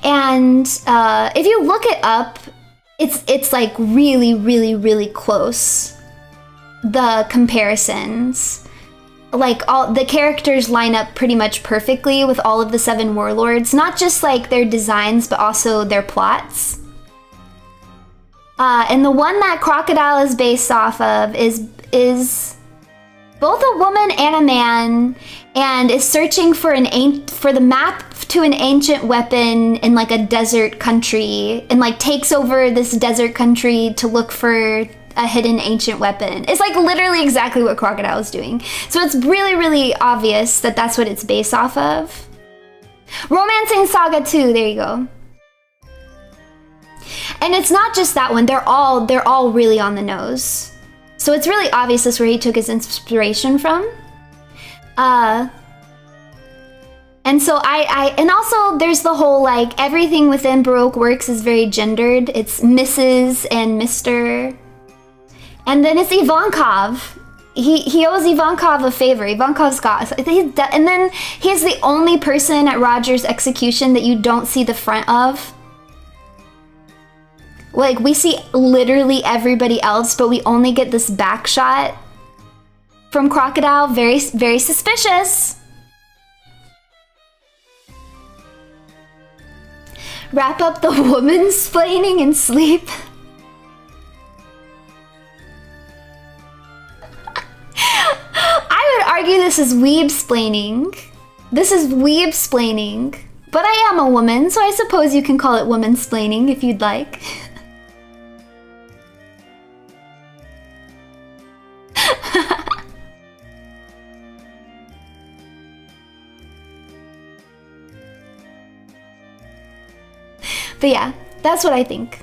Speaker 1: And if you look it up, it's like really, really, really close. The comparisons. Like all the characters line up pretty much perfectly with all of the 7 warlords. Not just like their designs, but also their plots. And the one that Crocodile is based off of is both a woman and a man, and is searching for the map to an ancient weapon in like a desert country, and like takes over this desert country to look for a hidden ancient weapon. It's like literally exactly what Crocodile is doing. So it's really, really obvious that that's what it's based off of. Romancing Saga 2, there you go. And it's not just that one, they're all really on the nose. So it's really obvious that's where he took his inspiration from. And so and also there's the whole like everything within Baroque works is very gendered. It's Mrs. and Mr. And then it's Ivankov. He owes Ivankov a favor. Ivankov's got, and then he's the only person at Roger's execution that you don't see the front of. Like, we see literally everybody else, but we only get this back shot from Crocodile. Very, very suspicious. Wrap up the woman-splaining in sleep. I would argue this is weeb-splaining. This is weeb-splaining. But I am a woman, so I suppose you can call it woman-splaining if you'd like. But yeah, that's what I think.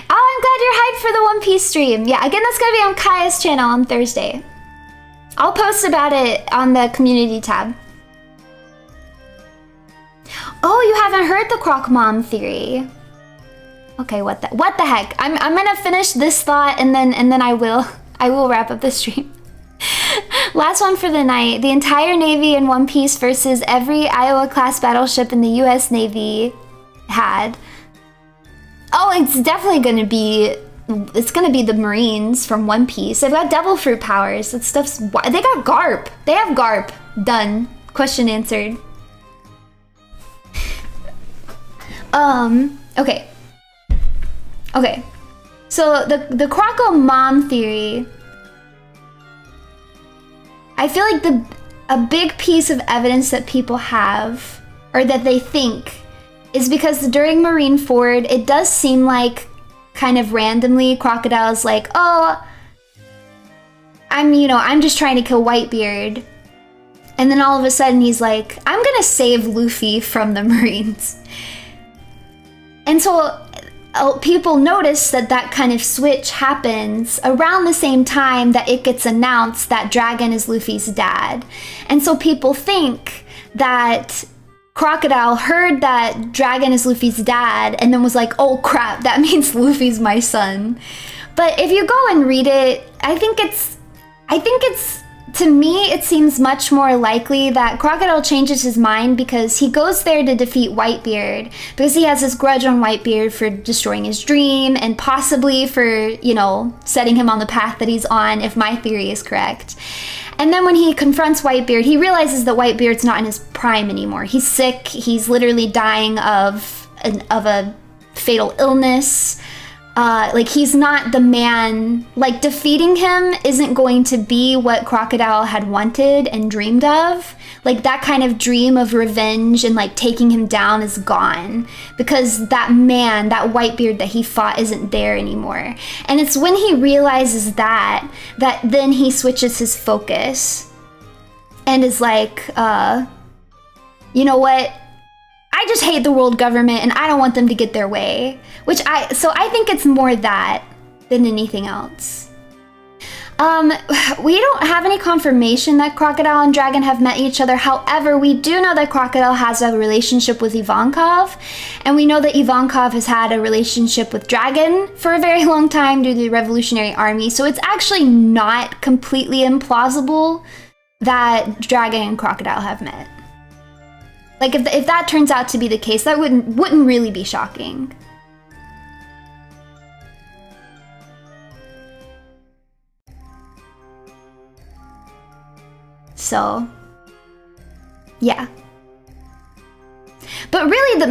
Speaker 1: Oh, I'm glad you're hyped for the One Piece stream. Yeah, again, that's gonna be on Kaya's channel on Thursday. I'll post about it on the community tab. Oh, you haven't heard the Croc Mom theory. Okay, what the heck? I'm gonna finish this thought and then I will wrap up the stream. Last one for the night. The entire Navy in One Piece versus every Iowa-class battleship in the U.S. Navy had. Oh, it's definitely gonna be. It's gonna be the Marines from One Piece. They've got devil fruit powers. That stuff's. They got Garp. They have Garp. Done. Question answered. Okay. Okay. So the Croco Mom theory. I feel like a big piece of evidence that people have, or that they think, is because during Marineford, it does seem like kind of randomly Crocodile's like, oh, I'm just trying to kill Whitebeard. And then all of a sudden he's like, I'm gonna save Luffy from the Marines. And so people notice that kind of switch happens around the same time that it gets announced that Dragon is Luffy's dad. And so people think that Crocodile heard that Dragon is Luffy's dad and then was like, oh crap, that means Luffy's my son. But if you go and read it, I think it's to me, it seems much more likely that Crocodile changes his mind because he goes there to defeat Whitebeard because he has this grudge on Whitebeard for destroying his dream and possibly for, you know, setting him on the path that he's on, if my theory is correct. And then when he confronts Whitebeard, he realizes that Whitebeard's not in his prime anymore. He's sick. He's literally dying of a fatal illness. Like, he's not the man. Like, defeating him isn't going to be what Crocodile had wanted and dreamed of. Like, that kind of dream of revenge and, like, taking him down is gone. Because that man, that Whitebeard that he fought isn't there anymore. And it's when he realizes that then he switches his focus. And is like, you know what? I just hate the world government and I don't want them to get their way. So I think it's more that than anything else. We don't have any confirmation that Crocodile and Dragon have met each other. However, we do know that Crocodile has a relationship with Ivankov. And we know that Ivankov has had a relationship with Dragon for a very long time due to the Revolutionary Army. So it's actually not completely implausible that Dragon and Crocodile have met. Like, if that turns out to be the case, that wouldn't really be shocking. So, yeah. But really,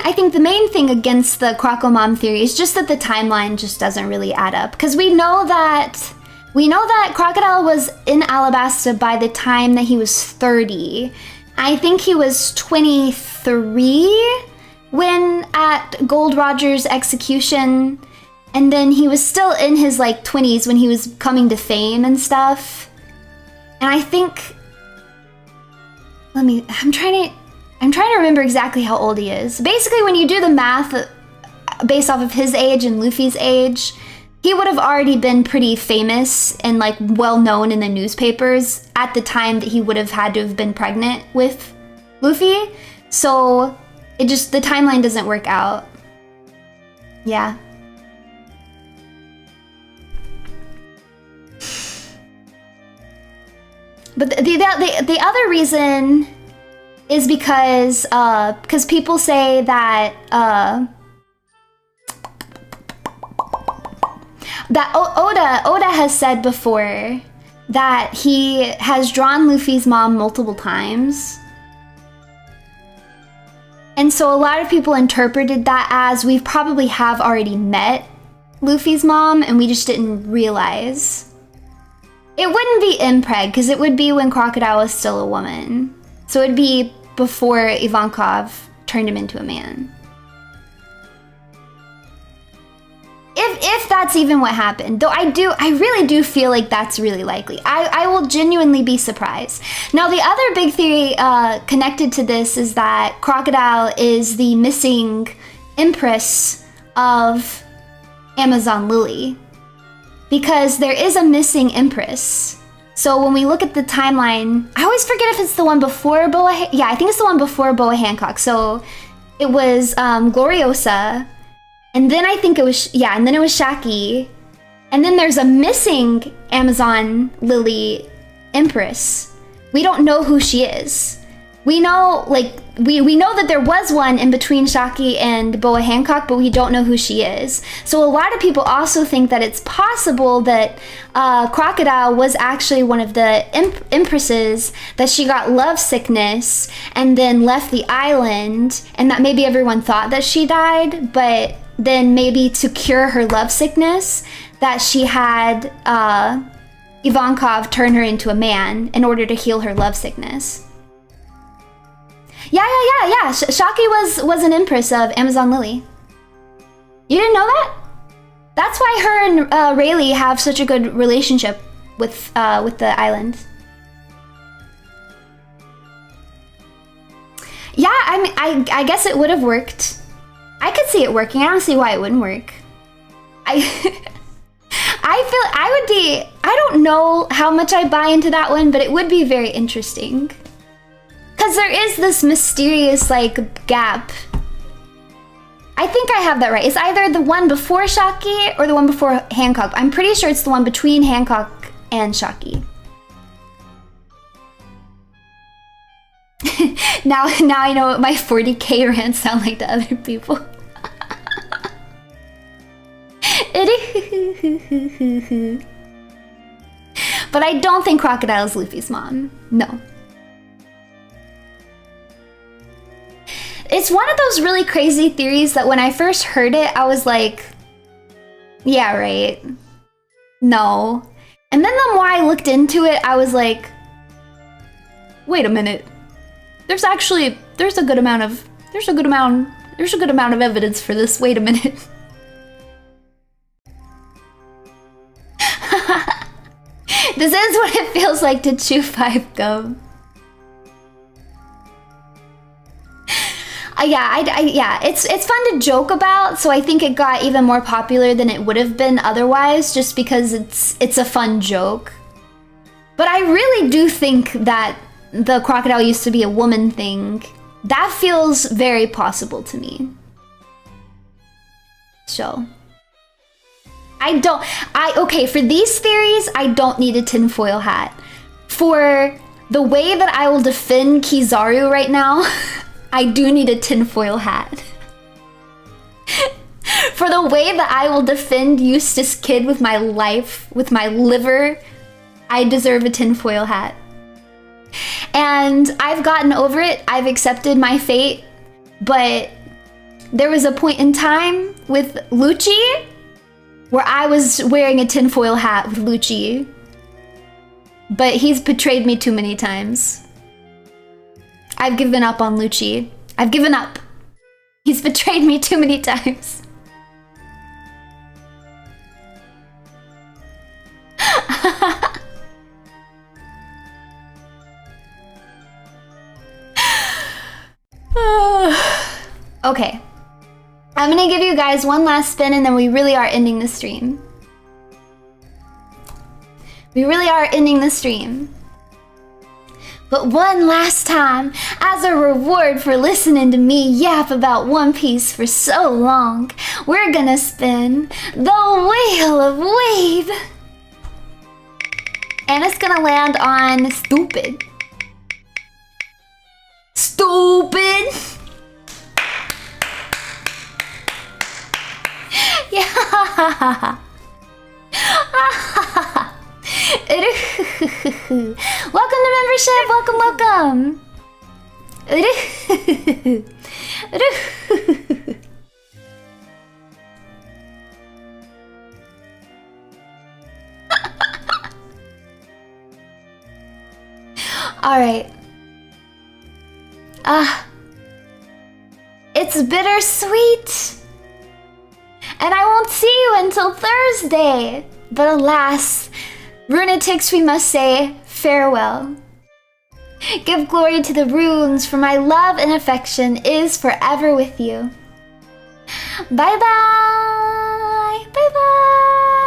Speaker 1: I think the main thing against the Crocomom theory is just that the timeline just doesn't really add up. Because we know that Crocodile was in Alabasta by the time that he was 30. I think he was 23 when at Gold Roger's execution, and then he was still in his like 20s when he was coming to fame and stuff. And I think, I'm trying to remember exactly how old he is. Basically, when you do the math based off of his age and Luffy's age, he would have already been pretty famous and like well known in the newspapers at the time that he would have had to have been pregnant with Luffy. So the timeline doesn't work out. Yeah. But the other reason is because people say that Oda has said before that he has drawn Luffy's mom multiple times. And so a lot of people interpreted that as we probably have already met Luffy's mom and we just didn't realize. It wouldn't be impreg, because it would be when Crocodile was still a woman. So it'd be before Ivankov turned him into a man. If that's even what happened, though I really do feel like that's really likely. I will genuinely be surprised. Now, the other big theory connected to this is that Crocodile is the missing empress of Amazon Lily. Because there is a missing empress. So when we look at the timeline, I always forget if it's the one before Boa. Yeah, I think it's the one before Boa Hancock. So it was Gloriosa. And then I think it was, and then it was Shaki. And then there's a missing Amazon Lily Empress. We don't know who she is. We know, like, we know that there was one in between Shaki and Boa Hancock, but we don't know who she is. So a lot of people also think that it's possible that Crocodile was actually one of the empresses, that she got love sickness and then left the island, and that maybe everyone thought that she died, but then maybe to cure her love sickness, that she had Ivankov turn her into a man in order to heal her love sickness. Yeah. Shaki was an empress of Amazon Lily. You didn't know that? That's why her and Rayleigh have such a good relationship with the island. Yeah, I mean, I guess it would have worked. I could see it working. I don't see why it wouldn't work. I don't know how much I buy into that one, but it would be very interesting. Because there is this mysterious, like, gap. I think I have that right. It's either the one before Shaki or the one before Hancock. I'm pretty sure it's the one between Hancock and Shaki. Now I know what my 40K rants sound like to other people. But I don't think Crocodile is Luffy's mom. No. It's one of those really crazy theories that when I first heard it, I was like, yeah, right. No. And then the more I looked into it, I was like, wait a minute. There's a good amount of evidence for this. Wait a minute. This is what it feels like to chew 5 gum. Yeah, it's fun to joke about, so I think it got even more popular than it would have been otherwise, just because it's a fun joke. But I really do think that the crocodile used to be a woman thing. That feels very possible to me. So okay, for these theories, I don't need a tinfoil hat. For the way that I will defend Kizaru right now, I do need a tinfoil hat. For the way that I will defend Eustace Kid with my life, with my liver, I deserve a tinfoil hat. And I've gotten over it. I've accepted my fate. But there was a point in time with Lucci where I was wearing a tinfoil hat with Lucci. But he's betrayed me too many times. I've given up on Lucci. I've given up. He's betrayed me too many times. Okay. I'm gonna give you guys one last spin and then we really are ending the stream. We really are ending the stream. But one last time, as a reward for listening to me yap about One Piece for so long, we're gonna spin the Wheel of WEEB. And it's gonna land on stupid. Stupid! Yeah! Welcome to membership! Welcome, welcome! Alright. It's bittersweet! And I won't see you until Thursday! But alas, Runetics, we must say farewell. Give glory to the runes, for my love and affection is forever with you. Bye bye! Bye bye!